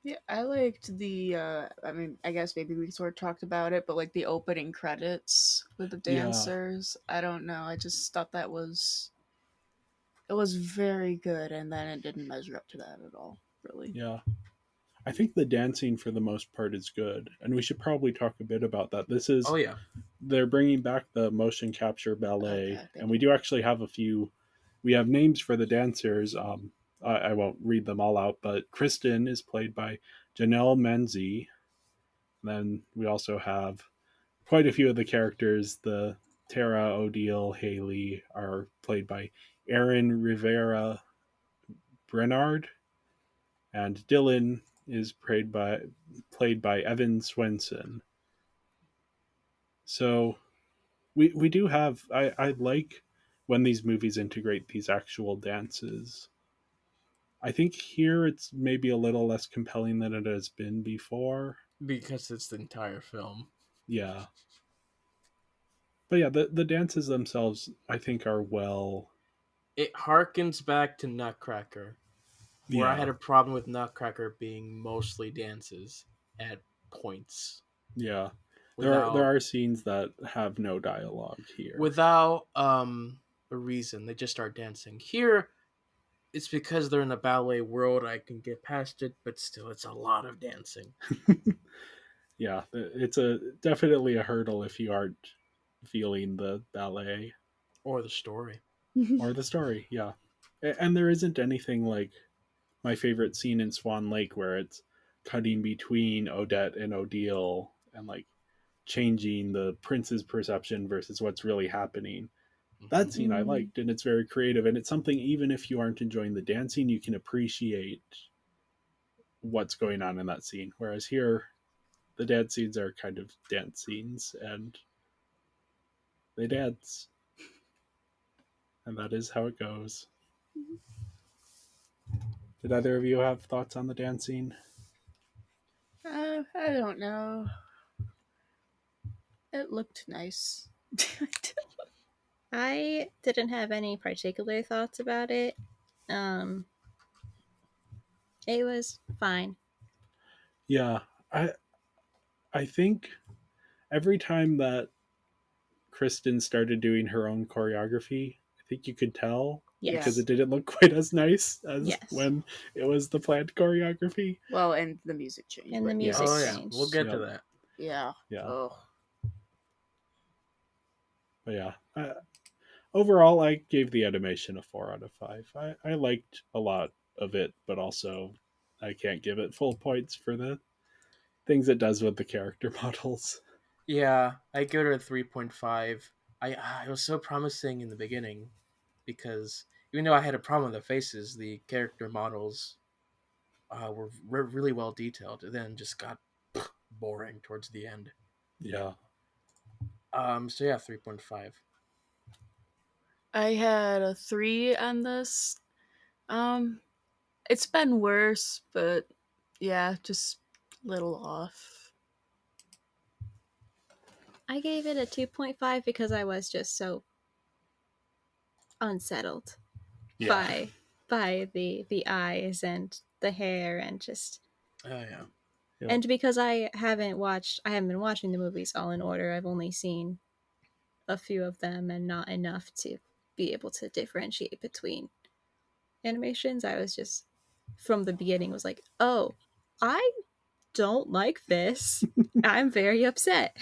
Speaker 6: Yeah, I liked the I mean, I guess maybe we sort of talked about it, but like the opening credits with the
Speaker 3: Yeah.
Speaker 6: dancers. I don't know. I just thought that was it was very good, and then it didn't measure up to that at all, really.
Speaker 3: Yeah. I think the dancing for the most part is good, and we should probably talk a bit about that. This is
Speaker 4: Oh yeah.
Speaker 3: they're bringing back the motion capture ballet,
Speaker 6: Okay,
Speaker 3: and we do actually have a few. We have names for the dancers. I won't read them all out, but Kristen is played by Janelle Menzi. Then we also have quite a few of the characters. The Tara, Odile, Haley are played by Erin Rivera Brenard, and Dylan is played by Evan Swenson. So we do have I like when these movies integrate these actual dances. I think here it's maybe a little less compelling than it has been before.
Speaker 4: Because it's the entire film.
Speaker 3: Yeah. But yeah, the dances themselves I think are well.
Speaker 4: It harkens back to Nutcracker, where I
Speaker 3: Yeah.
Speaker 4: had a problem with Nutcracker being mostly dances at points.
Speaker 3: Yeah. There
Speaker 4: Without
Speaker 3: are scenes that have no dialogue here.
Speaker 4: without a reason. They just start dancing. Here it's because they're in a ballet world, I can get past it, but still it's a lot of dancing.
Speaker 3: Yeah, it's a definitely a hurdle if you aren't feeling the ballet
Speaker 4: Or the story.
Speaker 3: or the story. Yeah, and there isn't anything like my favorite scene in Swan Lake where it's cutting between Odette and Odile and like changing the prince's perception versus what's really happening. That scene I liked, and it's very creative, and it's something even if you aren't enjoying the dancing, you can appreciate what's going on in that scene. Whereas here, the dance scenes are kind of dance scenes, and they dance, and that is how it goes. Did either of you have thoughts on the dancing?
Speaker 6: I don't know. It looked nice.
Speaker 5: I didn't have any particular thoughts about it. It was fine.
Speaker 3: Yeah, I think every time that Kristen started doing her own choreography, I think you could tell
Speaker 5: Yes.
Speaker 3: because it didn't look quite as nice as
Speaker 5: Yes.
Speaker 3: when it was the planned choreography.
Speaker 6: Well, and the music changed.
Speaker 5: And the
Speaker 6: but
Speaker 5: music
Speaker 4: Oh
Speaker 6: yes.
Speaker 4: yeah,
Speaker 5: changed.
Speaker 4: we'll get
Speaker 3: Yep.
Speaker 4: to that.
Speaker 6: Yeah.
Speaker 3: Yeah,
Speaker 6: Oh.
Speaker 3: but yeah. Overall, I gave the animation a 4 out of 5. I liked a lot of it, but also I can't give it full points for the things it does with the character models.
Speaker 4: Yeah, I give it a 3.5. It was so promising in the beginning because even though I had a problem with the faces, the character models were really well detailed. And then just got boring towards the end.
Speaker 3: Yeah.
Speaker 4: So yeah, 3.5.
Speaker 6: I had a 3 on this. It's been worse, but yeah, just little off.
Speaker 5: I gave it a 2.5 because I was just so unsettled
Speaker 3: Yeah.
Speaker 5: by the eyes and the hair and just
Speaker 4: Oh yeah.
Speaker 3: Yep.
Speaker 5: and because I haven't been watching the movies all in order. I've only seen a few of them and not enough to be able to differentiate between animations. I was just from the beginning was like, oh, I don't like this. I'm very upset.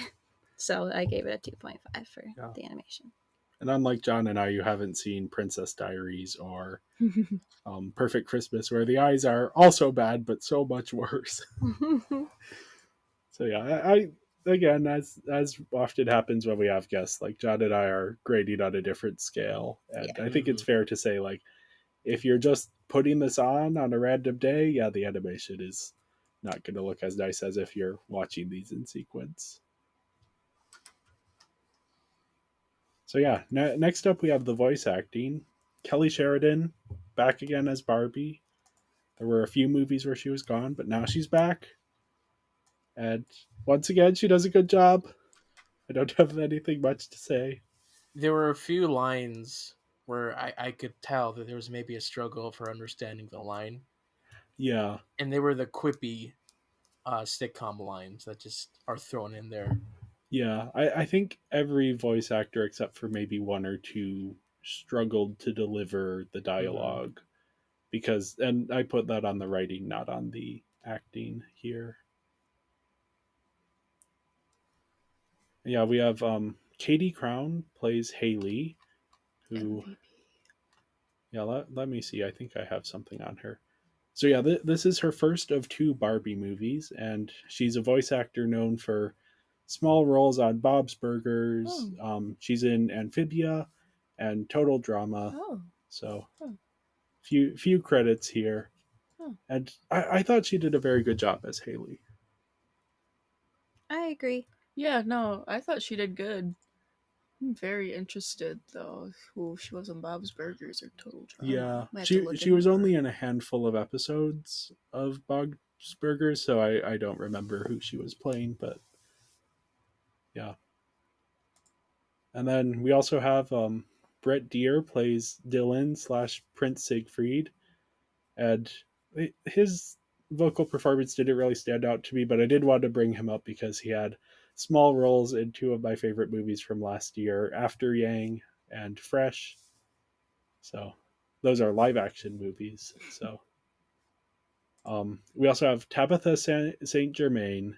Speaker 5: So I gave it a 2.5 for
Speaker 3: Yeah.
Speaker 5: the animation.
Speaker 3: And unlike John and I, you haven't seen Princess Diaries or Perfect Christmas, where the eyes are also bad, but so much worse. So yeah, I again, as often happens when we have guests, like John and I are grading on a different scale, and
Speaker 5: Yeah.
Speaker 3: I think it's fair to say, like, if you're just putting this on a random day, yeah, the animation is not going to look as nice as if you're watching these in sequence. So yeah, next up we have the voice acting. Kelly Sheridan back again as Barbie. There were a few movies where she was gone, but now she's back. And once again, she does a good job. I don't have anything much to say.
Speaker 4: There were a few lines where I could tell that there was maybe a struggle for understanding the line,
Speaker 3: Yeah,
Speaker 4: and they were the quippy sitcom lines that just are thrown in there.
Speaker 3: yeah. I think every voice actor, except for maybe one or two, struggled to deliver the dialogue because, and I put that on the writing, not on the acting here. Yeah, we have Katie Crown plays Haley, who
Speaker 6: MVP.
Speaker 3: yeah, let me see. I think I have something on her. So yeah, this is her first of two Barbie movies, and she's a voice actor known for small roles on Bob's Burgers. She's in Amphibia and Total Drama.
Speaker 6: Oh.
Speaker 3: So
Speaker 6: Oh.
Speaker 3: few credits here,
Speaker 6: Oh.
Speaker 3: and I thought she did a very good job as Haley.
Speaker 5: I agree.
Speaker 6: Yeah, no, I thought she did good. I'm very interested though who she was on Bob's Burgers or Total Drama.
Speaker 3: Yeah,
Speaker 6: Might have to look
Speaker 3: she was
Speaker 6: into her.
Speaker 3: only in a handful of episodes of Bob's Burgers, so I don't remember who she was playing, but yeah. And then we also have Brett Deer plays Dylan slash Prince Siegfried, and his vocal performance didn't really stand out to me, but I did want to bring him up because he had small roles in two of my favorite movies from last year, After Yang and Fresh. So those are live action movies. So we also have Tabitha Saint Germain,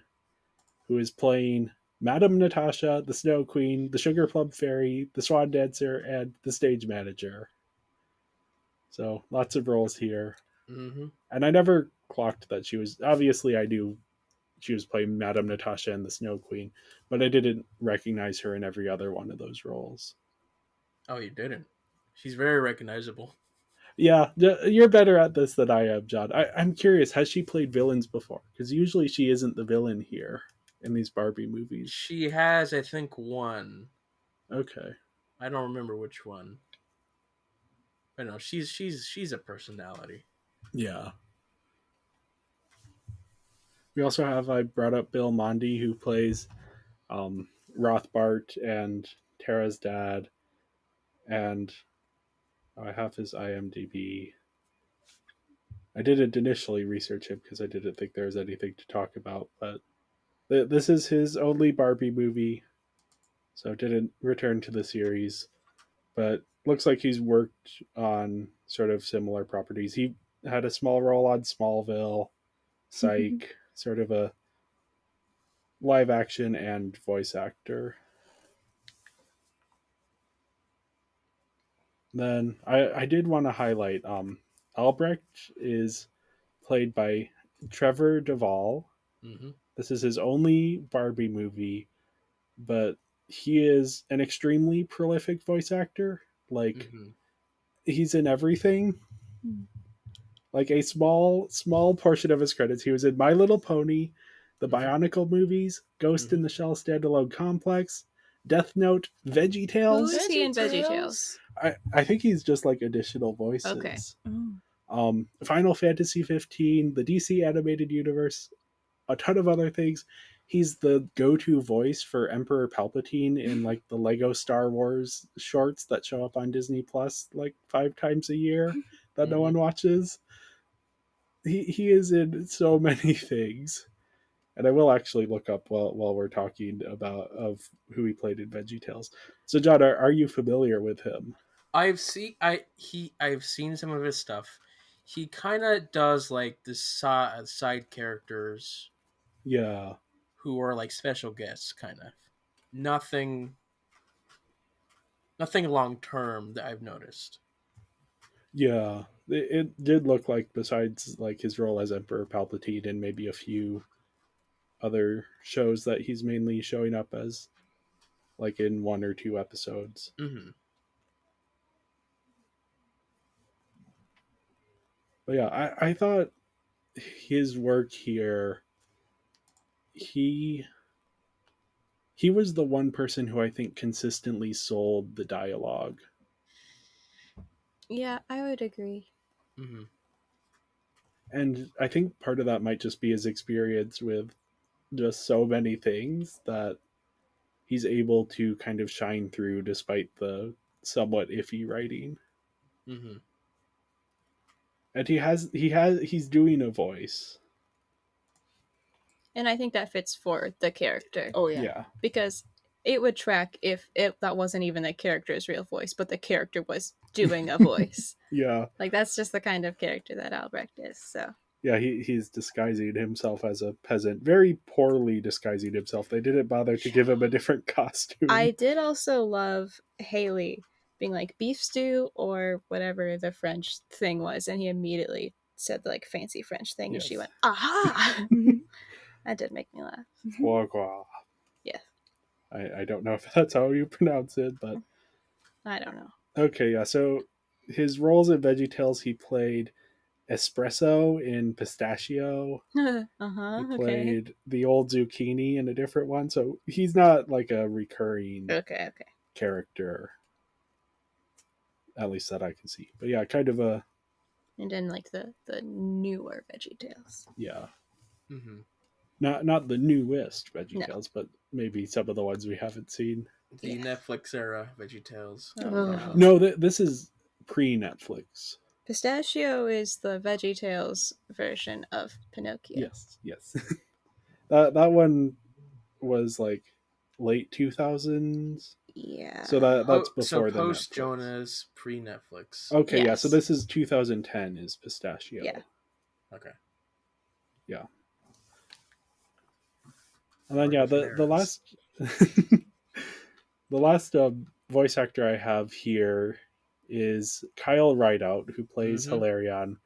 Speaker 3: who is playing Madame Natasha, the Snow Queen, the Sugar Plum Fairy, the Swan Dancer, and the stage manager. So lots of roles here.
Speaker 4: Mm-hmm.
Speaker 3: And I never clocked that she was, obviously I knew she was playing Madame Natasha and the Snow Queen, but I didn't recognize her in every other one of those roles.
Speaker 4: Oh, you didn't? She's very recognizable.
Speaker 3: Yeah, you're better at this than I am, John. I'm curious, has she played villains before? Because usually she isn't the villain here in these Barbie movies.
Speaker 4: She has, I think, one.
Speaker 3: Okay.
Speaker 4: I don't remember which one. But no, she's a personality.
Speaker 3: Yeah. We also have, I brought up Bill Mondi, who plays Rothbart and Tara's dad. And I have his IMDb. I didn't initially research him because I didn't think there was anything to talk about, but this is his only Barbie movie, so didn't return to the series. But looks like he's worked on sort of similar properties. He had a small role on Smallville, Psych, sort of a live action and voice actor. Then I did want to highlight Albrecht is played by Trevor Duvall.
Speaker 4: Mm-hmm.
Speaker 3: This is his only Barbie movie, but he is an extremely prolific voice actor. Like
Speaker 4: Mm-hmm.
Speaker 3: he's in everything. Like a small portion of his credits, he was in My Little Pony, the Bionicle movies, Ghost in the Shell standalone complex, Death Note, Veggie
Speaker 5: Who
Speaker 3: Tales.
Speaker 5: is he in VeggieTales?
Speaker 3: I think he's just like additional voices.
Speaker 5: Okay.
Speaker 3: Final Fantasy 15, the DC animated universe, a ton of other things. He's the go-to voice for Emperor Palpatine in like the Lego Star Wars shorts that show up on Disney Plus like 5 times a year that no one watches. He is in so many things. And I will actually look up while we're talking about of who he played in VeggieTales. So John, are you familiar with him?
Speaker 4: I've seen some of his stuff. He kind of does like the side characters
Speaker 3: Yeah,
Speaker 4: who are like special guests, kind of. Nothing, nothing long term that I've noticed.
Speaker 3: yeah. It did look like, besides like his role as Emperor Palpatine and maybe a few other shows, that he's mainly showing up as like in one or two episodes.
Speaker 4: Mm-hmm.
Speaker 3: But yeah, I thought his work here, he he was the one person who I think consistently sold the dialogue.
Speaker 5: Yeah, I would agree.
Speaker 4: Mm-hmm.
Speaker 3: And I think part of that might just be his experience with just so many things that he's able to kind of shine through despite the somewhat iffy writing.
Speaker 4: Mm-hmm.
Speaker 3: And he's doing a voice.
Speaker 5: And I think that fits for the character.
Speaker 6: Oh yeah.
Speaker 3: Yeah.
Speaker 5: Because it would track if that wasn't even the character's real voice, but the character was doing a voice.
Speaker 3: Yeah.
Speaker 5: Like, that's just the kind of character that Albrecht is, so.
Speaker 3: Yeah, he's disguising himself as a peasant. Very poorly disguising himself. They didn't bother to give him a different costume.
Speaker 5: I did also love Haley being like beef stew or whatever the French thing was, and he immediately said the like fancy French thing, and she
Speaker 3: Yes.
Speaker 5: went, aha! That did make me laugh.
Speaker 3: Foie gras.
Speaker 5: Yeah.
Speaker 3: I don't know if that's how you pronounce it, but
Speaker 5: I don't know.
Speaker 3: okay, yeah. So his roles in VeggieTales, he played Espresso in Pistachio.
Speaker 5: Uh-huh,
Speaker 3: He
Speaker 5: okay.
Speaker 3: played the old zucchini in a different one, so he's not like a recurring
Speaker 5: Okay.
Speaker 3: character, at least that I can see. But yeah, kind of a
Speaker 5: And then like the newer VeggieTales.
Speaker 3: yeah,
Speaker 4: Mm-hmm.
Speaker 3: not the newest
Speaker 5: No.
Speaker 3: VeggieTales, but maybe some of the ones we haven't seen.
Speaker 4: The
Speaker 5: Yeah.
Speaker 4: Netflix era VeggieTales.
Speaker 5: Oh,
Speaker 6: Oh.
Speaker 3: No, this is pre-Netflix.
Speaker 5: Pistachio is the VeggieTales version of Pinocchio.
Speaker 3: Yes. that one was like late 2000s.
Speaker 5: Yeah.
Speaker 3: So that's before the
Speaker 4: post
Speaker 3: Netflix.
Speaker 4: Jonas, pre Netflix.
Speaker 3: Okay, yeah. So
Speaker 5: Yes.
Speaker 3: this is 2010 is Pistachio.
Speaker 5: Yeah.
Speaker 4: Okay.
Speaker 3: Yeah. And then yeah, the last the last voice actor I have here is Kyle Rideout, who plays
Speaker 4: Mhm.
Speaker 3: Hilarion.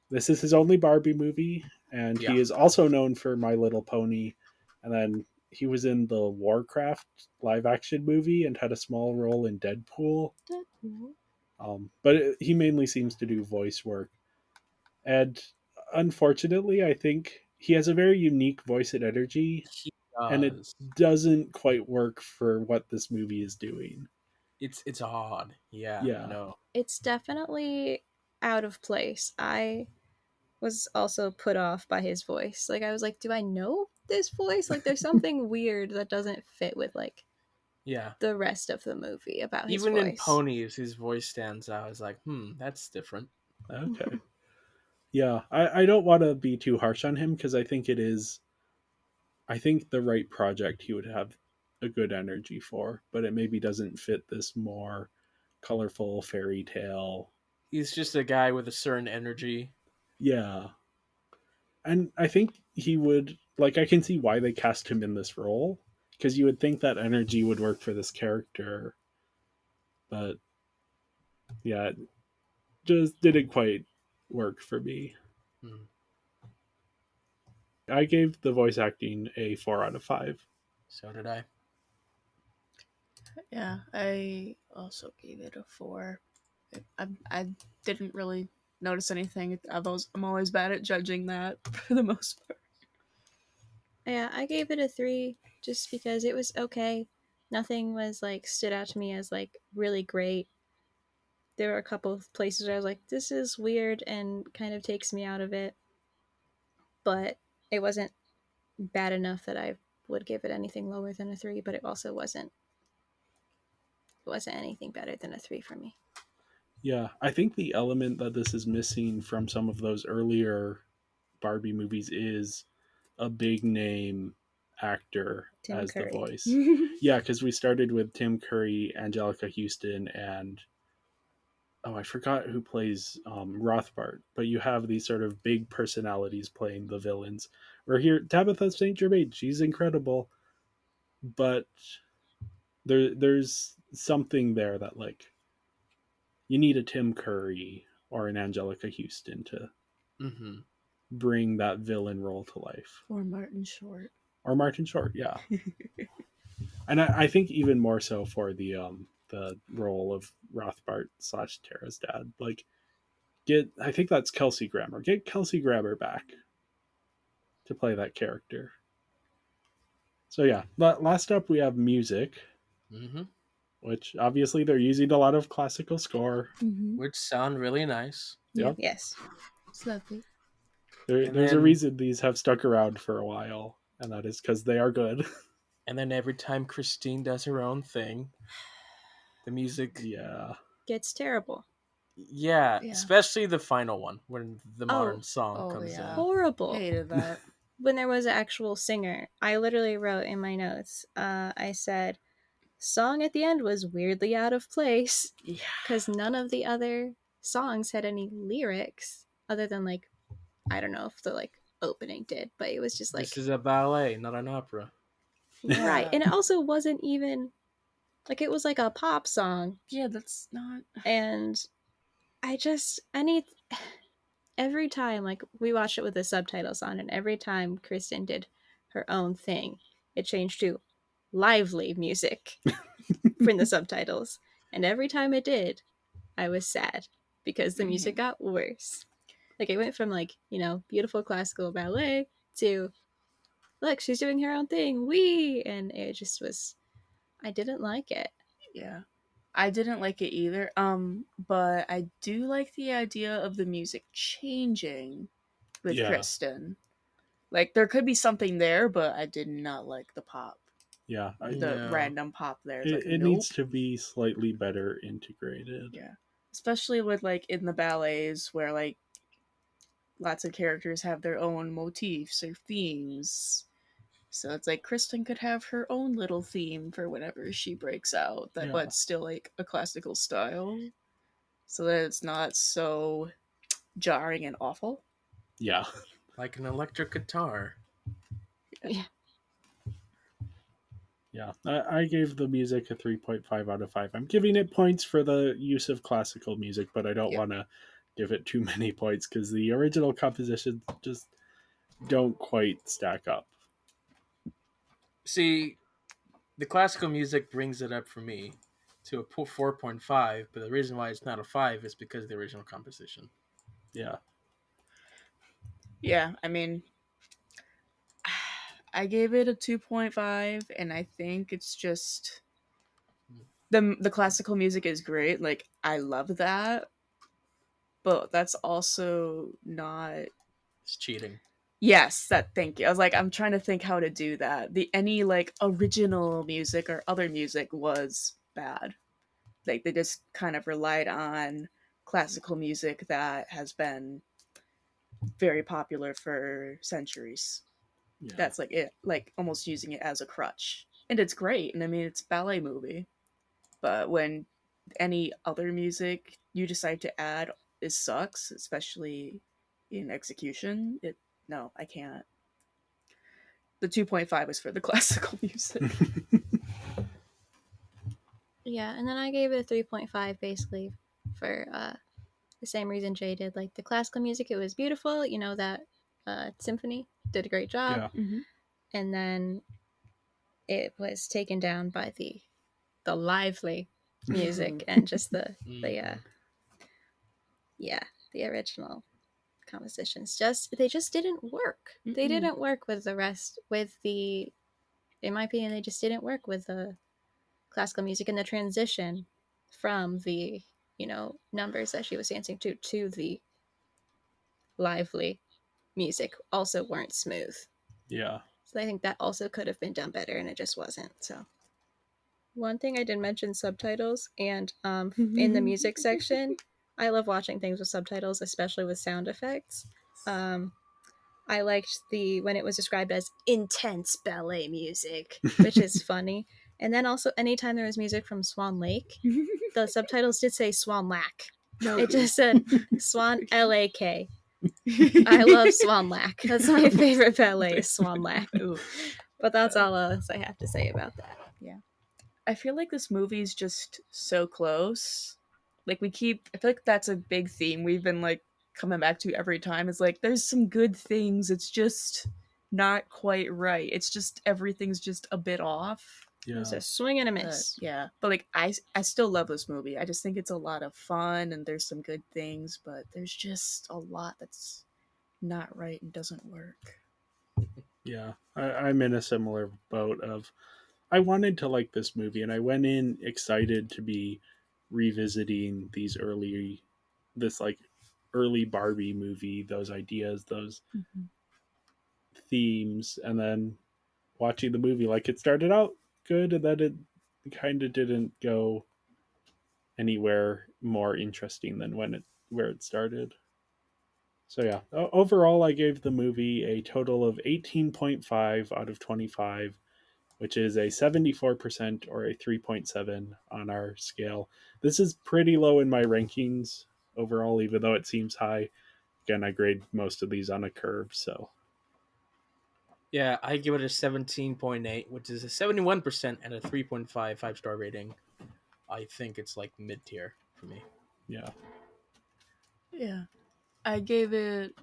Speaker 3: This is his only Barbie movie, and
Speaker 4: Yeah.
Speaker 3: he is also known for My Little Pony. And then he was in the Warcraft live action movie and had a small role in Deadpool. But he mainly seems to do voice work. And unfortunately, I think he has a very unique voice and energy,
Speaker 4: He
Speaker 3: and it
Speaker 4: does.
Speaker 3: doesn't quite work for what this movie is doing.
Speaker 4: It's odd. Yeah.
Speaker 3: Yeah.
Speaker 4: No.
Speaker 5: It's definitely out of place. I was also put off by his voice. Like, I was like, do I know this voice? Like, there's something weird that doesn't fit with like
Speaker 4: Yeah.
Speaker 5: the rest of the movie about his
Speaker 4: Even
Speaker 5: voice.
Speaker 4: in Ponies, his voice stands out. I was like, that's different.
Speaker 3: Okay. Yeah, I don't want to be too harsh on him because I think the right project he would have a good energy for, but it maybe doesn't fit this more colorful fairy tale.
Speaker 4: He's just a guy with a certain energy.
Speaker 3: Yeah. And I think he would, like, I can see why they cast him in this role, because you would think that energy would work for this character. But yeah, it just didn't quite work for me.
Speaker 4: Hmm.
Speaker 3: I gave the voice acting a 4 out of 5.
Speaker 4: So did I.
Speaker 6: Yeah, I also gave it a 4. I didn't really notice anything. I'm always bad at judging that for the most part.
Speaker 5: Yeah, I gave it a 3 just because it was okay. Nothing was like stood out to me as like really great. There were a couple of places where I was like, this is weird and kind of takes me out of it. But it wasn't bad enough that I would give it anything lower than a 3, but it also wasn't anything better than a 3 for me.
Speaker 3: Yeah, I think the element that this is missing from some of those earlier Barbie movies is a big name actor
Speaker 5: Tim
Speaker 3: as
Speaker 5: Curry.
Speaker 3: the voice. Yeah, because we started with Tim Curry, Angelica Houston, and I forgot who plays Rothbart, but you have these sort of big personalities playing the villains. Where here, Tabitha St. Germain, she's incredible, but there's something there that like you need a Tim Curry or an Angelica Houston to
Speaker 4: Mm-hmm.
Speaker 3: bring that villain role to life.
Speaker 6: Or Martin Short.
Speaker 3: Or Martin Short, yeah. And I think even more so for the role of Rothbart / Tara's dad. Like I think that's Kelsey Grammer. Get Kelsey Grammer back to play that character. So yeah, but last up we have music,
Speaker 4: Mm-hmm.
Speaker 3: which obviously they're using a lot of classical score.
Speaker 6: Mm-hmm.
Speaker 4: Which sound really nice.
Speaker 3: Yep.
Speaker 5: Yes.
Speaker 6: It's lovely.
Speaker 4: And
Speaker 3: There's a
Speaker 4: then-
Speaker 3: reason these have stuck around for a while, and that is because they are good.
Speaker 4: And then every time Christine does her own thing, the music,
Speaker 3: Yeah.
Speaker 5: Gets terrible.
Speaker 4: yeah,
Speaker 6: Yeah.
Speaker 4: especially the final one when the modern song
Speaker 6: Oh,
Speaker 4: comes
Speaker 6: yeah.
Speaker 4: in.
Speaker 5: Horrible.
Speaker 6: Hated that.
Speaker 5: When there was an actual singer, I literally wrote in my notes, I said, song at the end was weirdly out of place
Speaker 6: Yeah.
Speaker 5: because none of the other songs had any lyrics other than like, I don't know if the like opening did, but it was just like,
Speaker 4: This is a ballet, not an opera.
Speaker 5: right. And it also wasn't even like, it was like a pop song.
Speaker 6: Yeah, that's not.
Speaker 5: And I just, every time, like, we watched it with the subtitles on, and every time Kristen did her own thing, it changed to lively music from the subtitles. And every time it did, I was sad because the music got worse. Like, it went from, like, you know, beautiful classical ballet to, look, she's doing her own thing, wee! And it just was, I didn't like it.
Speaker 6: Yeah. I didn't like it either. But I do like the idea of the music changing with
Speaker 3: Yeah.
Speaker 6: Kristen. Like there could be something there, but I did not like the pop.
Speaker 3: Yeah.
Speaker 6: The
Speaker 4: No.
Speaker 6: random pop there. It's like,
Speaker 3: It
Speaker 6: nope.
Speaker 3: needs to be slightly better integrated.
Speaker 6: Yeah. Especially with like in the ballets where like lots of characters have their own motifs or themes. So it's like Kristen could have her own little theme for whenever she breaks out, that
Speaker 3: Yeah.
Speaker 6: but still like a classical style. So that it's not so jarring and awful.
Speaker 3: Yeah.
Speaker 4: Like an electric guitar.
Speaker 3: Yeah. I gave the music a 3.5 out of 5. I'm giving it points for the use of classical music, but I don't
Speaker 6: Yep.
Speaker 3: want to give it too many points because the original compositions just don't quite stack up.
Speaker 4: See, the classical music brings it up for me to a 4.5, but the reason why it's not a 5 is because of the original composition.
Speaker 3: Yeah.
Speaker 6: Yeah, I mean, I gave it a 2.5, and I think it's just the classical music is great. Like I love that, but that's also not.
Speaker 4: It's cheating.
Speaker 6: Yes, that. Thank you. I was like, I'm trying to think how to do that. The any like original music or other music was bad. Like they just kind of relied on classical music that has been very popular for centuries.
Speaker 3: Yeah.
Speaker 6: That's like it, like almost using it as a crutch. And it's great. And I mean, it's a ballet movie. But when any other music you decide to add is sucks, especially in execution, no, I can't. The 2.5 is for the classical music.
Speaker 5: Yeah, and then I gave it a 3.5 basically for the same reason Jay did. Like the classical music, it was beautiful. You know, that symphony did a great job.
Speaker 3: Yeah.
Speaker 6: Mm-hmm.
Speaker 5: And then it was taken down by the lively music and just the the original compositions. They just didn't work. They
Speaker 6: Mm-mm.
Speaker 5: didn't work with the rest in my opinion, they just didn't work with the classical music, and the transition from the, you know, numbers that she was dancing to the lively music also weren't smooth.
Speaker 3: Yeah.
Speaker 5: So I think that also could have been done better, and it just wasn't. So one thing I did mention subtitles, and in the music section, I love watching things with subtitles, especially with sound effects. I liked when it was described as intense ballet music, which is funny. And then also anytime there was music from Swan Lake, the subtitles did say Swan Lack.
Speaker 6: No.
Speaker 5: It just said Swan L-A-K. I love Swan Lack. That's my favorite ballet, is Swan Lack.
Speaker 6: Ooh.
Speaker 5: But that's all else I have to say about that.
Speaker 6: I feel like this movie's just so close. Like I feel like that's a big theme we've been like coming back to every time. It's like there's some good things, it's just not quite right. It's just everything's just a bit off.
Speaker 5: There's a swing and a
Speaker 6: But,
Speaker 5: miss.
Speaker 6: yeah, but like I still love this movie. I just think it's a lot of fun and there's some good things, but there's just a lot that's not right and doesn't work.
Speaker 3: Yeah, I'm in a similar boat of I wanted to like this movie, and I went in excited to be revisiting this like early Barbie movie, those ideas, those themes, and then watching the movie, like it started out good, and then it kind of didn't go anywhere more interesting than where it started. So yeah, overall, I gave the movie a total of 18.5 out of 25, which is a 74% or a 3.7 on our scale. This is pretty low in my rankings overall, even though it seems high. Again, I grade most of these on a curve, so
Speaker 4: Yeah, I give it a 17.8, which is a 71% and a 3.5 5-star rating. I think it's like mid tier for me.
Speaker 3: yeah.
Speaker 6: Yeah. I gave it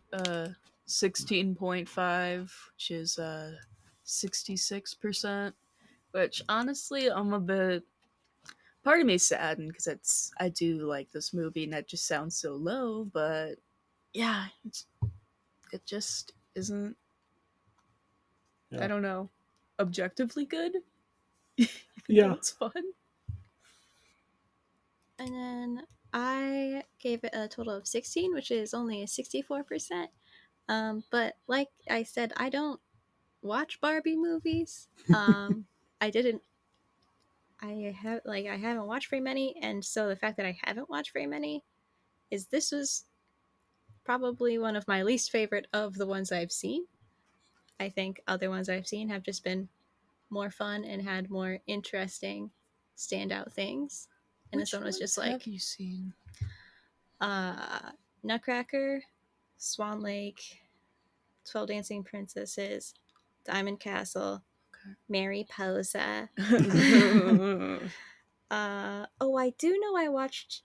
Speaker 6: 16.5, which is 66%, which honestly I'm a bit part of me is saddened because I do like this movie and that just sounds so low, but yeah, it just isn't,
Speaker 3: Yeah.
Speaker 6: I don't know, objectively good. Even
Speaker 3: Yeah.
Speaker 6: though it's fun.
Speaker 5: And then I gave it a total of 16, which is only a 64%. But like I said, I don't watch Barbie movies. I didn't. I haven't watched very many, and so the fact that I haven't watched very many is this was probably one of my least favorite of the ones I've seen. I think other ones I've seen have just been more fun and had more interesting standout things. And
Speaker 6: Which
Speaker 5: this one was just like
Speaker 6: have you seen?
Speaker 5: Nutcracker, Swan Lake, 12 Dancing Princesses, Diamond Castle,
Speaker 6: Okay.
Speaker 5: Mariposa. I do know I watched.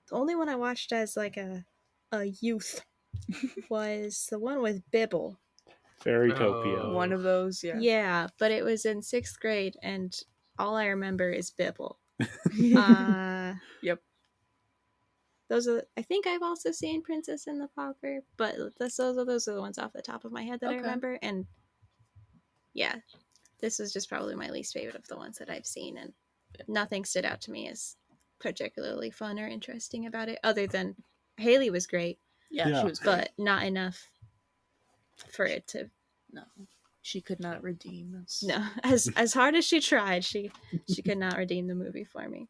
Speaker 5: The only one I watched as like a youth was the one with Bibble.
Speaker 3: Fairytopia.
Speaker 6: One of those, yeah.
Speaker 5: Yeah, but it was in 6th grade, and all I remember is Bibble.
Speaker 6: Yep.
Speaker 5: Those are. I think I've also seen Princess and the Pauper, but those are the ones off the top of my head that I
Speaker 6: Okay.
Speaker 5: remember. And yeah, this is just probably my least favorite of the ones that I've seen, and nothing stood out to me as particularly fun or interesting about it, other than Haley was great,
Speaker 6: Yeah,
Speaker 3: Yeah.
Speaker 6: she was great.
Speaker 5: but not enough for it to.
Speaker 6: No. She could not redeem us.
Speaker 5: No, as hard as she tried, she could not redeem the movie for me.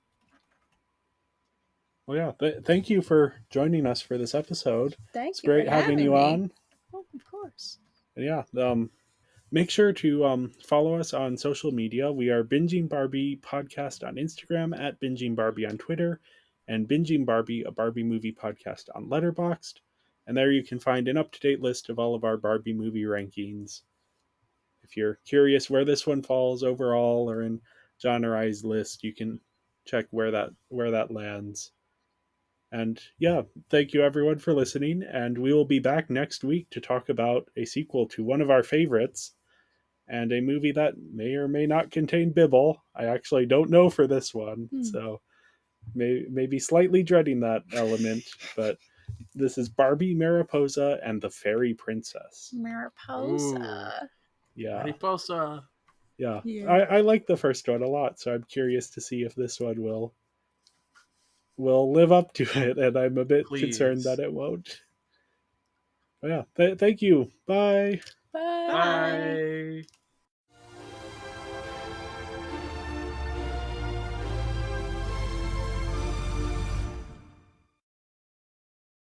Speaker 3: Well, yeah. Thank you for joining us for this episode.
Speaker 5: Thank
Speaker 3: It's
Speaker 5: you
Speaker 3: great
Speaker 5: for
Speaker 3: having you
Speaker 5: me.
Speaker 3: on.
Speaker 6: Oh, of course.
Speaker 3: And yeah. Make sure to follow us on social media. We are Binging Barbie Podcast on Instagram, at Binging Barbie on Twitter, and Binging Barbie, a Barbie movie podcast on Letterboxd. And there you can find an up-to-date list of all of our Barbie movie rankings. If you're curious where this one falls overall or in John or I's list, you can check where that lands. And yeah, thank you everyone for listening, and we will be back next week to talk about a sequel to one of our favorites, and a movie that may or may not contain Bibble. I actually don't know for this one, so maybe slightly dreading that element, but this is Barbie, Mariposa, and the Fairy Princess.
Speaker 6: Mariposa.
Speaker 3: Yeah.
Speaker 4: Mariposa.
Speaker 3: Yeah.
Speaker 6: Yeah.
Speaker 3: I like the first one a lot, so I'm curious to see if this one will live up to it, and I'm a bit concerned
Speaker 4: Please.
Speaker 3: that it won't. But yeah, thank you. Bye.
Speaker 6: Bye.
Speaker 4: Bye.